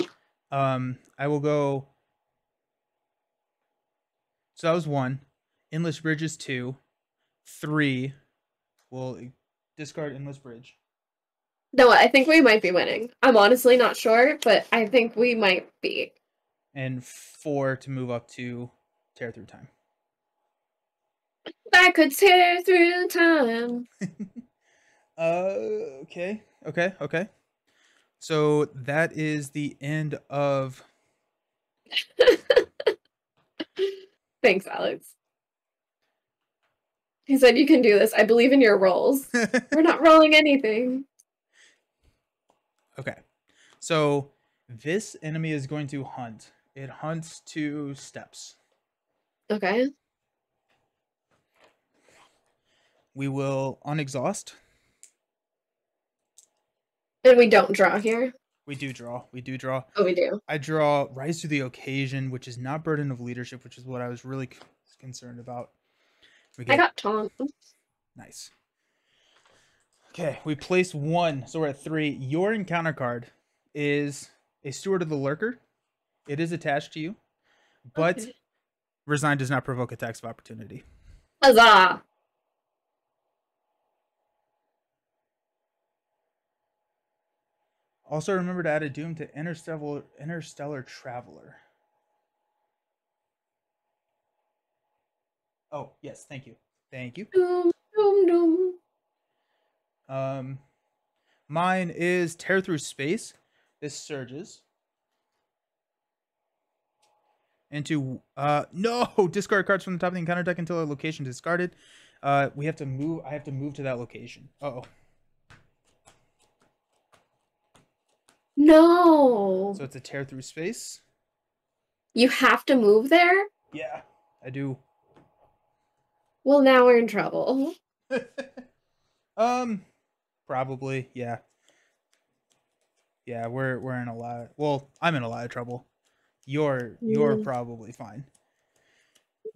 I will go. So that was 1. Endless Bridge is 2. 3. We'll discard Endless Bridge. No, I think we might be winning. I'm honestly not sure, but I think we might be. And 4 to move up to Tear Through Time. I could tear through time. Okay. So that is the end of. Thanks, Alex. He said you can do this. I believe in your rolls. We're not rolling anything. Okay. So this enemy is going to hunt. It hunts 2 steps. Okay. We will unexhaust. And we don't draw here. We do draw. We do draw. Oh, we do. I draw Rise to the Occasion, which is not Burden of Leadership, which is what I was really concerned about. We I get got taunt. nice. Okay, we place 1, so we're at 3. Your encounter card is a Steward of the Lurker. It is attached to you, but Okay. Resign does not provoke attacks of opportunity. Huzzah! Also, remember to add a Doom to Interstellar Traveler. Oh, yes, thank you. Thank you. Doom, doom, doom. Mine is Tear Through Space. This surges into no discard cards from the top of the encounter deck until a location is discarded. We have to move. I have to move to that location. Uh-oh. No. So it's a Tear Through Space. You have to move there? Yeah, I do. Well, now we're in trouble. Probably, yeah. Yeah, we're in a lot. Well, I'm in a lot of trouble. You're probably fine.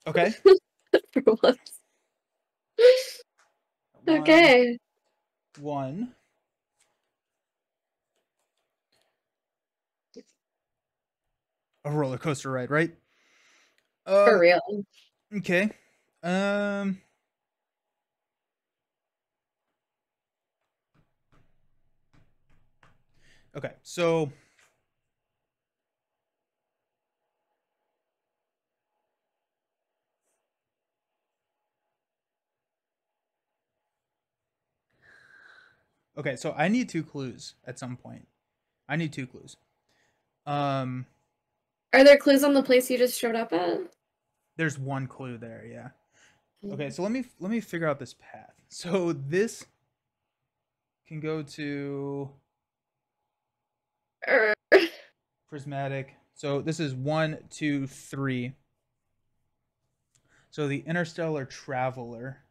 Okay. For once. Okay. 1. A roller coaster ride, right? For real. Okay. Okay, so okay, so I need 2 clues at some point. I need 2 clues. Are there clues on the place you just showed up at? There's 1 clue there, yeah. Okay, so let me figure out this path. So this can go to Prismatic. So this is 1, 2, 3. So the Interstellar Traveler.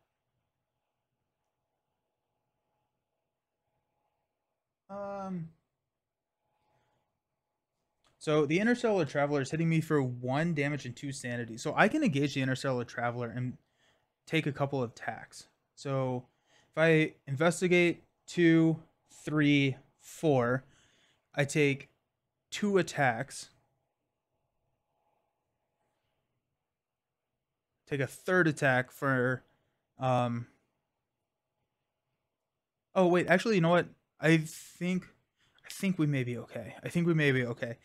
So the Interstellar Traveler is hitting me for 1 damage and 2 sanity. So I can engage the Interstellar Traveler and take a couple of attacks. So if I investigate 2, 3, 4, I take 2 attacks. Take a 3rd attack for oh wait, actually, you know what? I think we may be okay. I think we may be okay.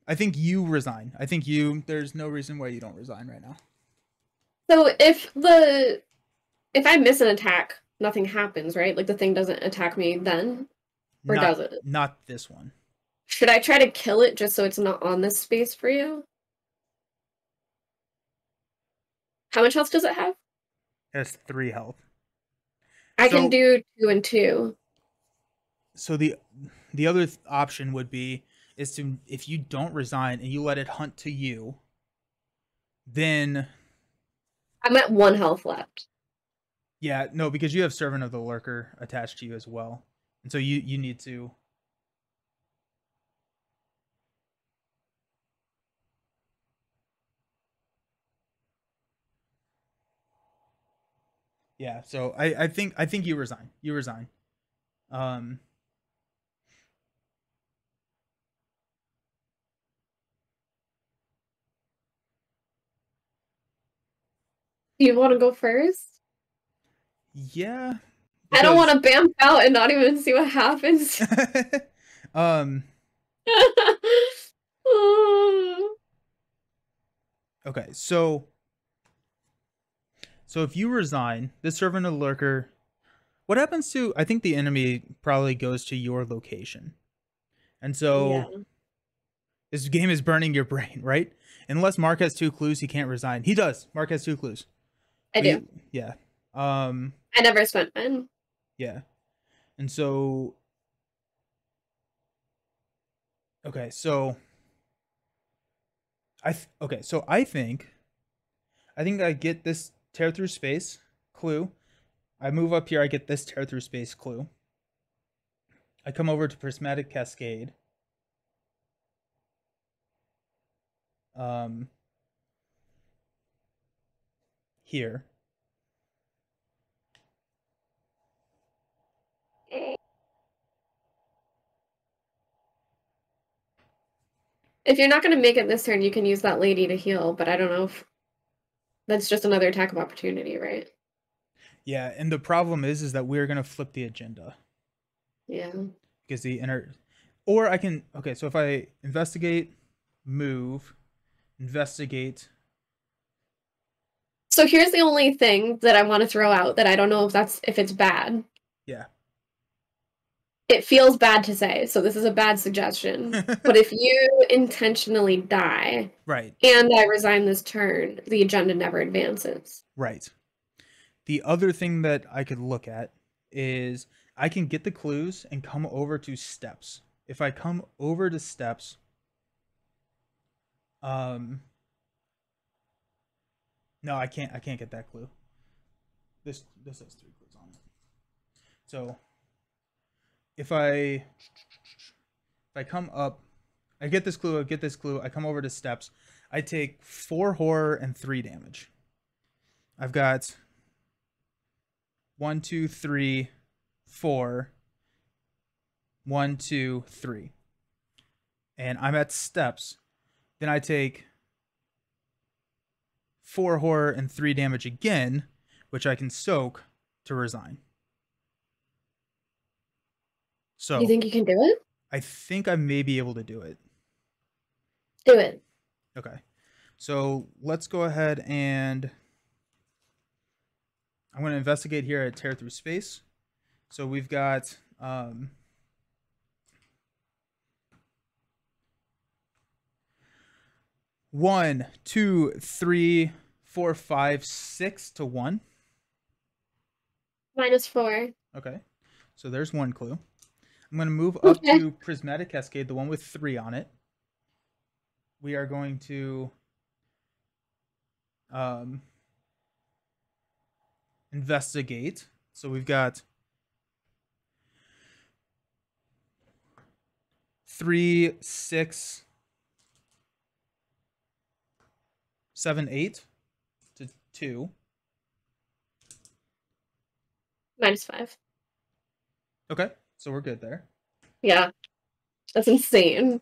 I think you resign. I think there's no reason why you don't resign right now. So if I miss an attack, nothing happens, right? Like the thing doesn't attack me then? Or does it? Not this one. Should I try to kill it just so it's not on this space for you? How much health does it have? It has 3 health. I can So do 2 and 2. so the other option would be is to, if you don't resign and you let it hunt to you, then I'm at 1 health left. yeah, no, because you have Servant of the Lurker attached to you as well. And so you need to. Yeah, so I think you resign. You resign. Um Do you want to go first? yeah, I don't want because to bamf out and not even see what happens. um okay, so if you resign, the Servant of the Lurker, what happens to, I think the enemy probably goes to your location. And Yeah, so this game is burning your brain, right? Unless Mark has 2 clues, he can't resign. He does. Mark has 2 clues. I do. Yeah. Um I never spent mine. yeah. And so okay, so okay, so I think I get this tear through space clue. I move up here, I get this tear through space clue. I come over to Prismatic Cascade. Um Here. If you're not going to make it this turn, you can use that lady to heal, but I don't know if that's just another attack of opportunity, right? Yeah, and the problem is that we're gonna flip the agenda. Yeah. Because the inner, or I can, okay, so if I investigate, move, investigate. So here's the only thing that I want to throw out that I don't know if it's bad. Yeah. It feels bad to say, so this is a bad suggestion. But if you intentionally die Right. and I resign this turn, the agenda never advances. Right. The other thing that I could look at is I can get the clues and come over to steps. If I come over to steps, um, no, I can't get that clue. This has 3 clues on it. So if I come up, I get this clue, I come over to steps, I take 4 horror and 3 damage. I've got 1, 2, 3, 4. 1, 2, 3. And I'm at steps. Then I take 4 horror and 3 damage again, which I can soak to resign. You So think you can do it? I think I may be able to do it. Do it. Okay. So let's go ahead and I'm going to investigate here at Tear Through Space. So we've got 1, 2, 3, 4, 5, 6 to 1. -4. Okay. So there's 1 clue. I'm going to move up to Prismatic Cascade, the one with 3 on it. We are going to investigate. So we've got 3, 6, 7, 8 to 2. -5. Okay. So we're good there. Yeah. That's insane.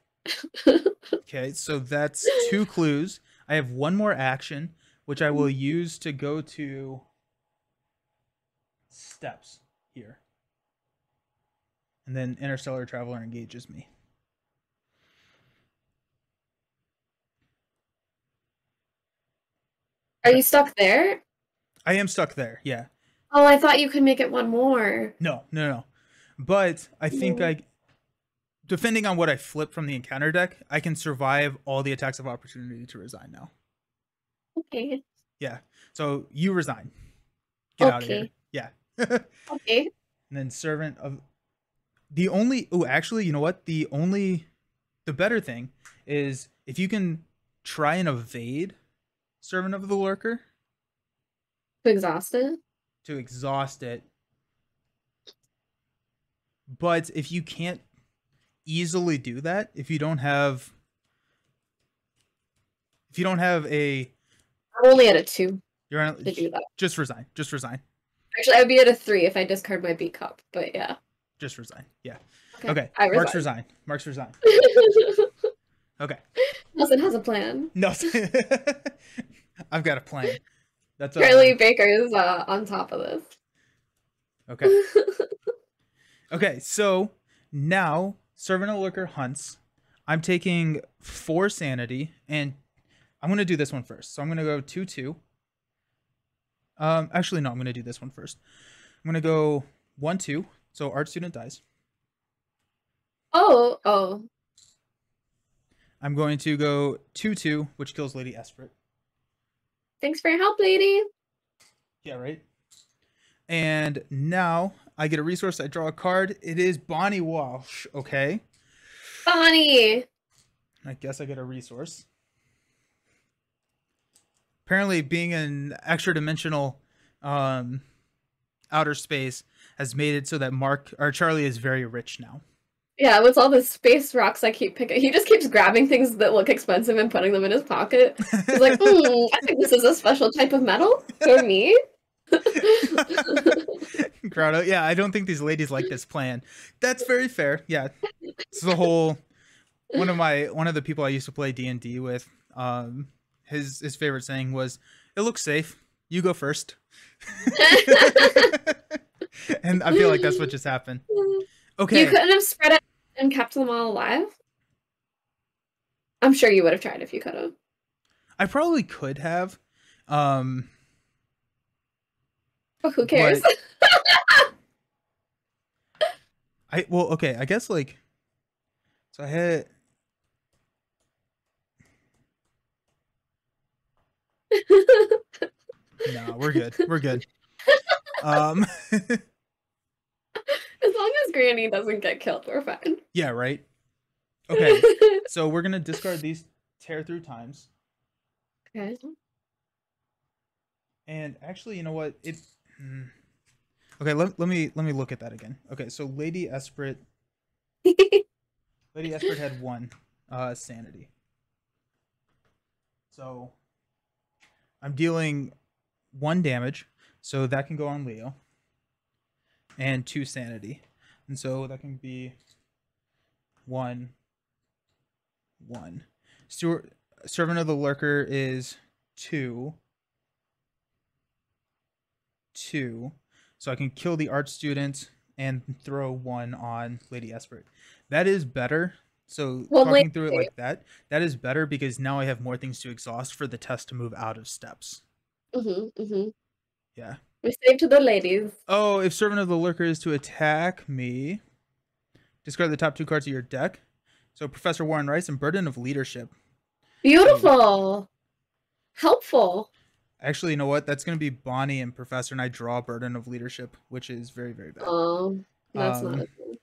Okay. So that's 2 clues. I have 1 more action, which I will use to go to steps here. And then Interstellar Traveler engages me. Are you stuck there? I am stuck there. Yeah. Oh, I thought you could make it 1 more. No. But I think depending on what I flip from the encounter deck, I can survive all the attacks of opportunity to resign now. Okay. Yeah. So you resign. Get out of here. Okay. Yeah. And Okay. then servant of the only. Oh, actually, you know what? The better thing is if you can try and evade servant of the lurker To exhaust it. to exhaust it. But if you can't easily do that, if you don't have a I'm only at a 2 you're on, to do that. just resign. Just resign. Actually, I would be at a 3 if I discard my B cup, but yeah. Just resign. Yeah. Okay. Okay. I Mark's resign. resign. Mark's resign. Okay. Nelson has a plan. No. I've got a plan. That's Charlie Baker is on top of this. Okay. Okay, so now Servant of Lurker hunts. I'm taking 4 sanity, and I'm gonna do this one first. So I'm gonna go 2-2. Actually no, I'm gonna do this one first. I'm gonna go 1-2. So art student dies. Oh. I'm going to go 2-2, which kills Lady Esprit. Thanks for your help, lady. Yeah, right. And now I get a resource. I draw a card. It is Bonnie Walsh. Okay. Bonnie. I guess I get a resource. Apparently, being an extra dimensional outer space has made it so that Charlie is very rich now. Yeah, with all the space rocks I keep picking, he just keeps grabbing things that look expensive and putting them in his pocket. He's like, I think this is a special type of metal for me. Grotto, yeah, I don't think these ladies like this plan. That's very fair. Yeah, it's the whole one of the people I used to play D&D with. His favorite saying was, "It looks safe. You go first." And I feel like that's what just happened. Okay, You couldn't have spread it and kept them all alive. I'm sure you would have tried if you could have. I probably could have. But who cares? Okay, I guess like, so I had. No, we're good. We're good. As long as Granny doesn't get killed, we're fine. Yeah, right. Okay, so we're gonna discard these tear through times. Okay. And actually, you know what? Okay, let me look at that again. Okay, so Lady Esprit had 1 sanity. So I'm dealing 1 damage, so that can go on Leo. And 2 sanity. And so that can be 1. Servant of the Lurker is 2. So I can kill the art student and throw 1 on Lady Esprit. That is better. So talking through it like that is better because now I have more things to exhaust for the test to move out of steps. Yeah. We save to the ladies. Oh, if Servant of the Lurker is to attack me, discard the top 2 cards of your deck. So Professor Warren Rice and Burden of Leadership. Beautiful. Helpful. Actually, you know what? That's going to be Bonnie and Professor, and I draw Burden of Leadership, which is very, very bad. Oh, that's not good.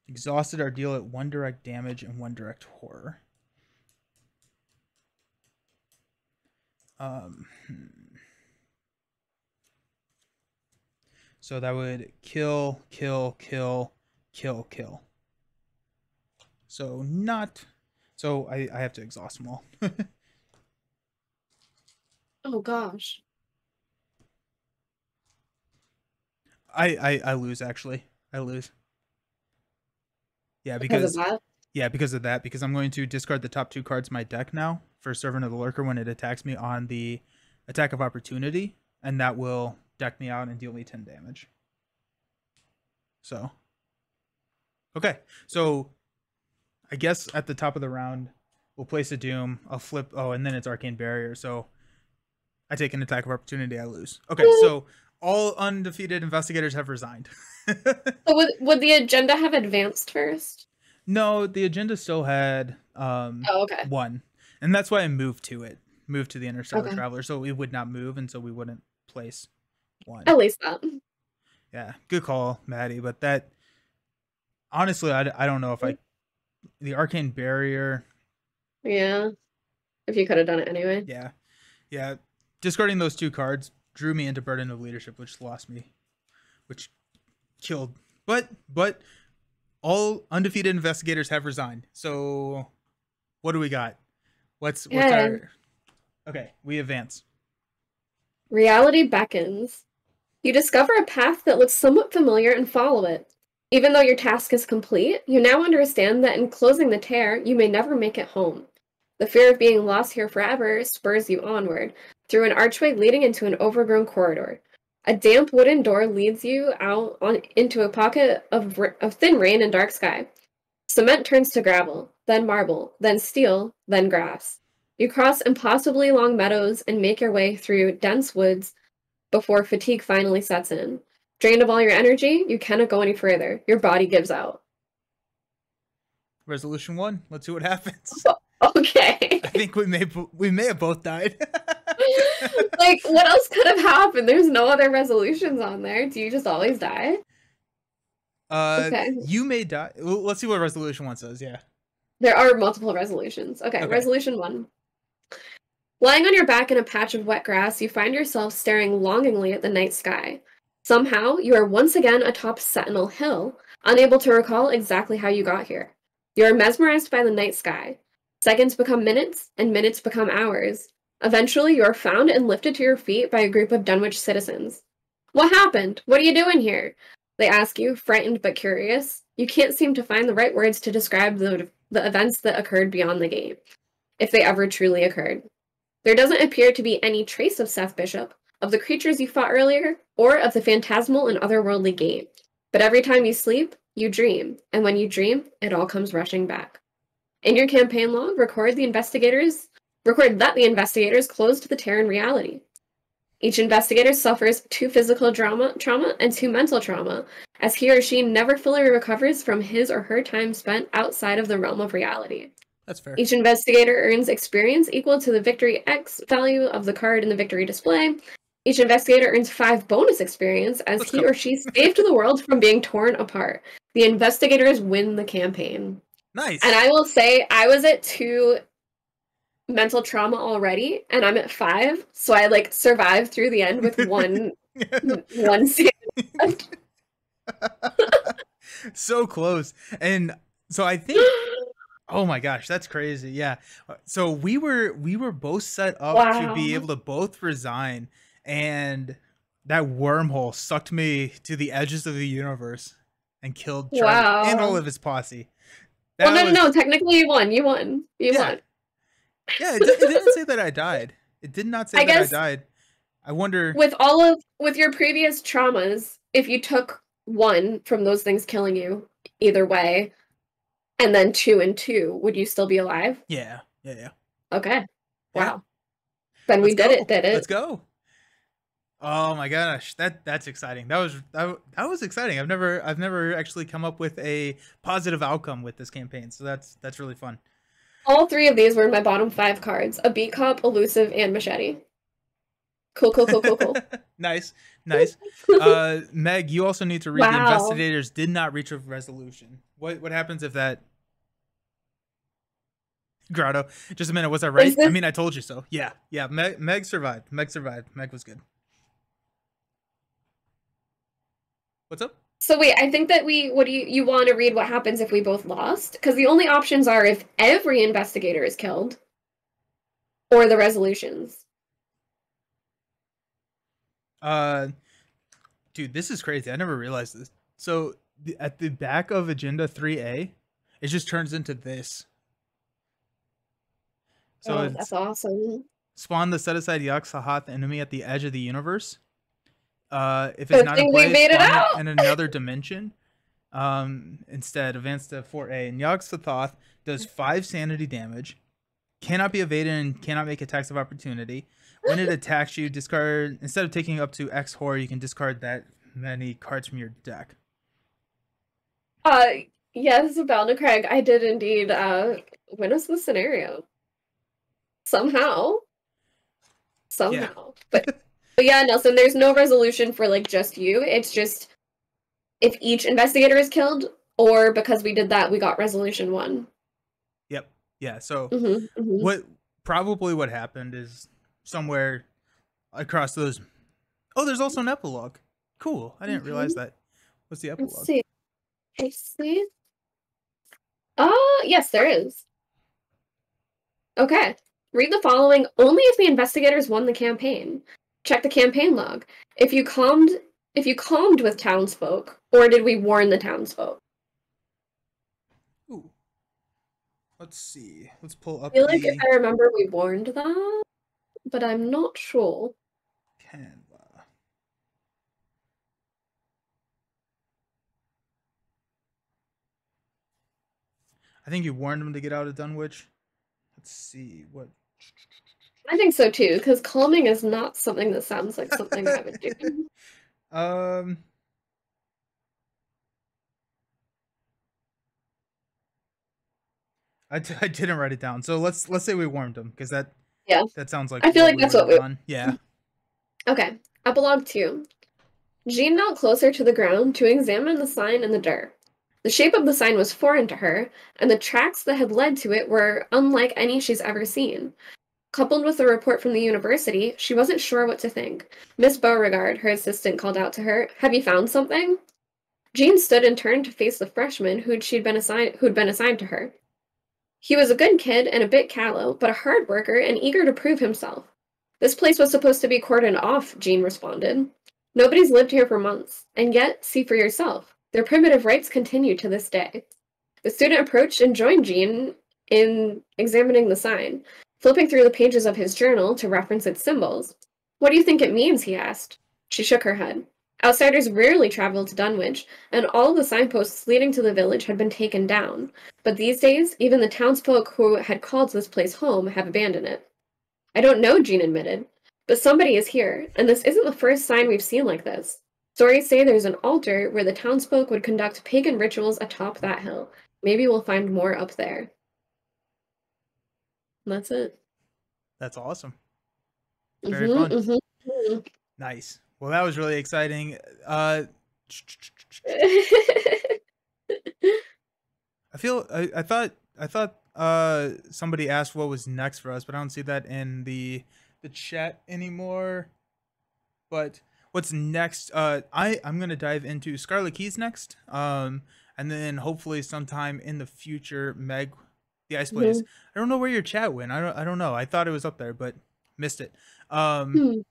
Exhausted are deal at 1 direct damage and 1 direct horror. So that would kill. So not. So I have to exhaust them all. Oh gosh. I lose actually. I lose. Yeah, Because of that? Yeah, because of that. Because I'm going to discard the top 2 cards of my deck now for Servant of the Lurker when it attacks me on the attack of opportunity, and that will deck me out and deal me 10 damage. So, okay. So, I guess at the top of the round, we'll place a Doom. I'll flip. Oh, and then it's Arcane Barrier. So, I take an attack of opportunity. I lose. Okay, so all undefeated investigators have resigned. So would the agenda have advanced first? No, the agenda still had okay. 1, and that's why I moved to it. move to the Interstellar Okay. Traveler, so it would not move, and so we wouldn't place one. At least that. Yeah, good call, Maddie. But that honestly, I don't know if the Arcane Barrier. Yeah. If you could have done it anyway. Yeah, yeah. Discarding those 2 cards drew me into Burden of Leadership, which lost me, which killed. But all undefeated investigators have resigned. So what do we got? What's our okay? We advance. Reality beckons. You discover a path that looks somewhat familiar and follow it. Even though your task is complete, you now understand that in closing the tear, you may never make it home. The fear of being lost here forever spurs you onward, through an archway leading into an overgrown corridor. A damp wooden door leads you out into a pocket of thin rain and dark sky. Cement turns to gravel, then marble, then steel, then grass. You cross impossibly long meadows and make your way through dense woods before fatigue finally sets in. Drained of all your energy, you cannot go any further. Your body gives out. Resolution 1. Let's see what happens. Okay. I think we may have both died. Like, what else could have happened? There's no other resolutions on there. Do you just always die? Okay. You may die. Let's see what resolution 1 says. Yeah. There are multiple resolutions. Okay. Resolution 1. Lying on your back in a patch of wet grass, you find yourself staring longingly at the night sky. Somehow, you are once again atop Sentinel Hill, unable to recall exactly how you got here. You are mesmerized by the night sky. Seconds become minutes, and minutes become hours. Eventually, you are found and lifted to your feet by a group of Dunwich citizens. What happened? What are you doing here? They ask you, frightened but curious. You can't seem to find the right words to describe the events that occurred beyond the gate, if they ever truly occurred. There doesn't appear to be any trace of Seth Bishop, of the creatures you fought earlier, or of the phantasmal and otherworldly gate. But every time you sleep, you dream, and when you dream, it all comes rushing back. In your campaign log, record that the investigators closed the tear in reality. Each investigator suffers 2 physical trauma and 2 mental trauma, as he or she never fully recovers from his or her time spent outside of the realm of reality. That's fair. Each investigator earns experience equal to the victory X value of the card in the victory display. Each investigator earns 5 bonus experience as he or she saved the world from being torn apart. The investigators win the campaign. Nice. And I will say, I was at 2 mental trauma already, and I'm at 5, so I like survived through the end with one save. So close. And so I think oh my gosh, that's crazy. Yeah. So we were both set up to be able to both resign, and that wormhole sucked me to the edges of the universe and killed Charlie and all of his posse. No, technically you won. You won. You won. Yeah, it didn't say that I died. It did not say that I died. I wonder with your previous traumas, if you took 1 from those things killing you either way, and then 2 and 2, would you still be alive? Yeah. Okay. Wow. Then we did it. Let's go. Oh my gosh, that's exciting. That was exciting. I've never actually come up with a positive outcome with this campaign, so that's really fun. All 3 of these were my bottom 5 cards: a beat cop, elusive, and machete. Cool. Nice. Meg, you also need to read the investigators did not reach a resolution. What happens if that Grotto? Just a minute, was I right? I mean, I told you so. Yeah. Meg survived. Meg was good. What's up? So wait, I think that you want to read what happens if we both lost? Because the only options are if every investigator is killed, or the resolutions. Dude, this is crazy. I never realized this. So at the back of Agenda 3A, it just turns into this. So that's awesome. Spawn the set-aside Yog-Sothoth enemy at the edge of the universe. If it's not in play, spawn it in another dimension. Instead, advance to 4A. And Yog-Sothoth does 5 sanity damage, cannot be evaded, and cannot make attacks of opportunity. When it attacks you, discard, instead of taking up to X horror, you can discard that many cards from your deck. Yes, Balna Craig, I did indeed win us the scenario. Somehow. Yeah. somehow. But yeah, Nelson, there's no resolution for like just you. It's just if each investigator is killed, or because we did that, we got resolution one. Yep. Yeah. So Mm-hmm, mm-hmm. what happened is somewhere across those. Oh, there's also an epilogue. Cool. I didn't realize Mm-hmm. that. What's the Let's epilogue? see. I see. Yes, there is. Okay. Read the following only if the investigators won the campaign. Check the campaign log. If you calmed with townsfolk, or did we warn the townsfolk? Ooh. Let's see. Let's pull I up feel like if the I remember we warned them, but I'm not sure. Canva. I think you warned them to get out of Dunwich. Let's see what. I think so too, because calming is not something that sounds like something I would do. um. I didn't write it down. So let's say we warned them because Yeah, that sounds like I feel what like we that's would what have we. done. Yeah. Okay, epilogue 2. Jean knelt closer to the ground to examine the sign in the dirt. The shape of the sign was foreign to her, and the tracks that had led to it were unlike any she's ever seen. Coupled with the report from the university, she wasn't sure what to think. Miss Beauregard, her assistant, called out to her, "Have you found something?" Jean stood and turned to face the freshman who'd been assigned to her. He was a good kid and a bit callow, but a hard worker and eager to prove himself. "This place was supposed to be cordoned off," Jean responded. "Nobody's lived here for months, and yet, see for yourself, their primitive rites continue to this day." The student approached and joined Jean in examining the sign, flipping through the pages of his journal to reference its symbols. "What do you think it means?" he asked. She shook her head. Outsiders rarely traveled to Dunwich, and all the signposts leading to the village had been taken down. But these days, even the townsfolk who had called this place home have abandoned it. "I don't know," Jean admitted, "but somebody is here, and this isn't the first sign we've seen like this. Stories say there's an altar where the townsfolk would conduct pagan rituals atop that hill. Maybe we'll find more up there." And that's it. That's awesome. Very Mm-hmm, fun. mm-hmm. Nice. Well, that was really exciting. Uh, I thought somebody asked what was next for us, but I don't see that in the chat anymore. But what's next? I'm gonna dive into Scarlet Keys next. And then hopefully sometime in the future, Meg, the Ice Blaze. Mhm. I don't know where your chat went. I don't know. I thought it was up there, but missed it. Um,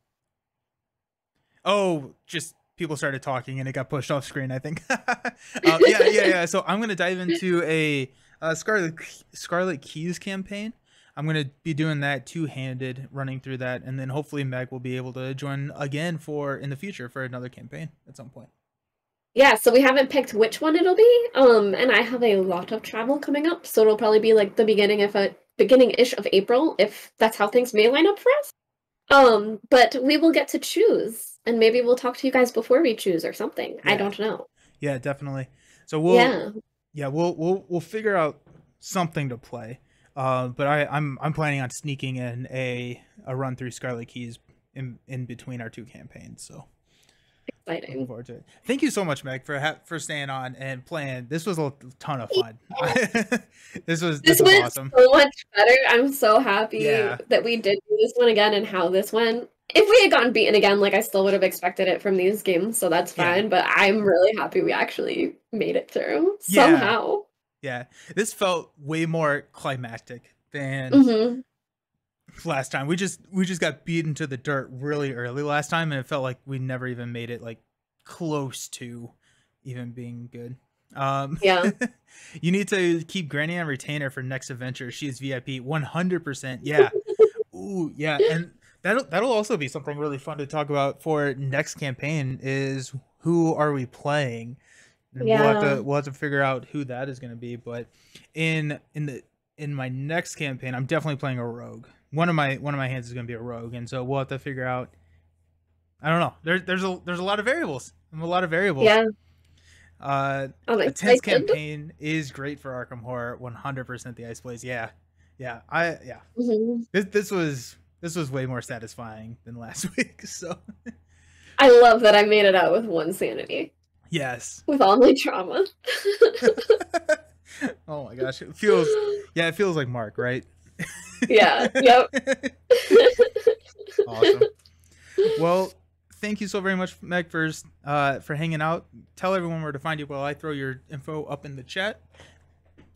Oh, just people started talking and it got pushed off screen, I think. Yeah. So I'm gonna dive into a Scarlet Keys campaign. I'm gonna be doing that two-handed, running through that, and then hopefully Meg will be able to join again for in the future for another campaign at some point. Yeah, so we haven't picked which one it'll be. And I have a lot of travel coming up, so it'll probably be like the beginning-ish of April, if that's how things may line up for us. But we will get to choose, and maybe we'll talk to you guys before we choose or something. I Yeah, don't know. yeah, definitely. So Yeah. we'll figure out something to play. But I'm planning on sneaking in a run through Scarlet Keys in between our two campaigns. So looking Exciting. forward to it. Thank you so much, Meg, for staying on and playing. This was a ton of fun. This This was went awesome. so much better. I'm so happy Yeah, that we did do this one again and how this went. If we had gotten beaten again, like I still would have expected it from these games, so that's yeah, fine. But I'm really happy we actually made it through yeah, somehow. yeah. This felt way more climactic than Hmm. last time. We just got beaten to the dirt really early last time, and it felt like we never even made it like close to even being good. Um, Yeah. you need to keep Granny on retainer for next adventure. She is VIP 100%. Yeah. Ooh, yeah, and that'll also be something really fun to talk about for next campaign is who are we playing, and Yeah. we'll have to figure out who that is going to be. But in my next campaign, I'm definitely playing a rogue. One of my hands is going to be a rogue, and so we'll have to figure out. I don't know. There's a lot of variables. A lot of variables. Yeah. I'm A tense excited. campaign is great for Arkham Horror. 100% the Ice Blaze. Yeah, yeah. Hmm. This was This was way more satisfying than last week. So I love that I made it out with 1 sanity. yes. With all my trauma. Oh my gosh. It feels like Mark, right? Yeah. Yep. Awesome. Well, thank you so very much, Meg, for hanging out. Tell everyone where to find you while I throw your info up in the chat.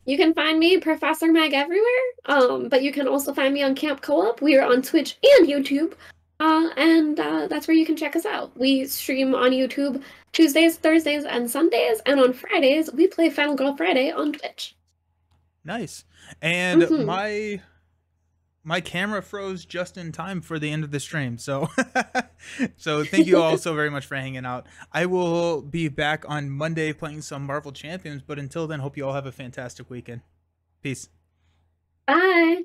You can find me, Professor Meg, everywhere. But you can also find me on Camp Co-op. We are on Twitch and YouTube. And that's where you can check us out. We stream on YouTube Tuesdays, Thursdays, and Sundays. And on Fridays, we play Final Girl Friday on Twitch. Nice. And my camera froze just in time for the end of the stream. So so thank you all so very much for hanging out. I will be back on Monday playing some Marvel Champions, but until then, hope you all have a fantastic weekend. Peace. Bye.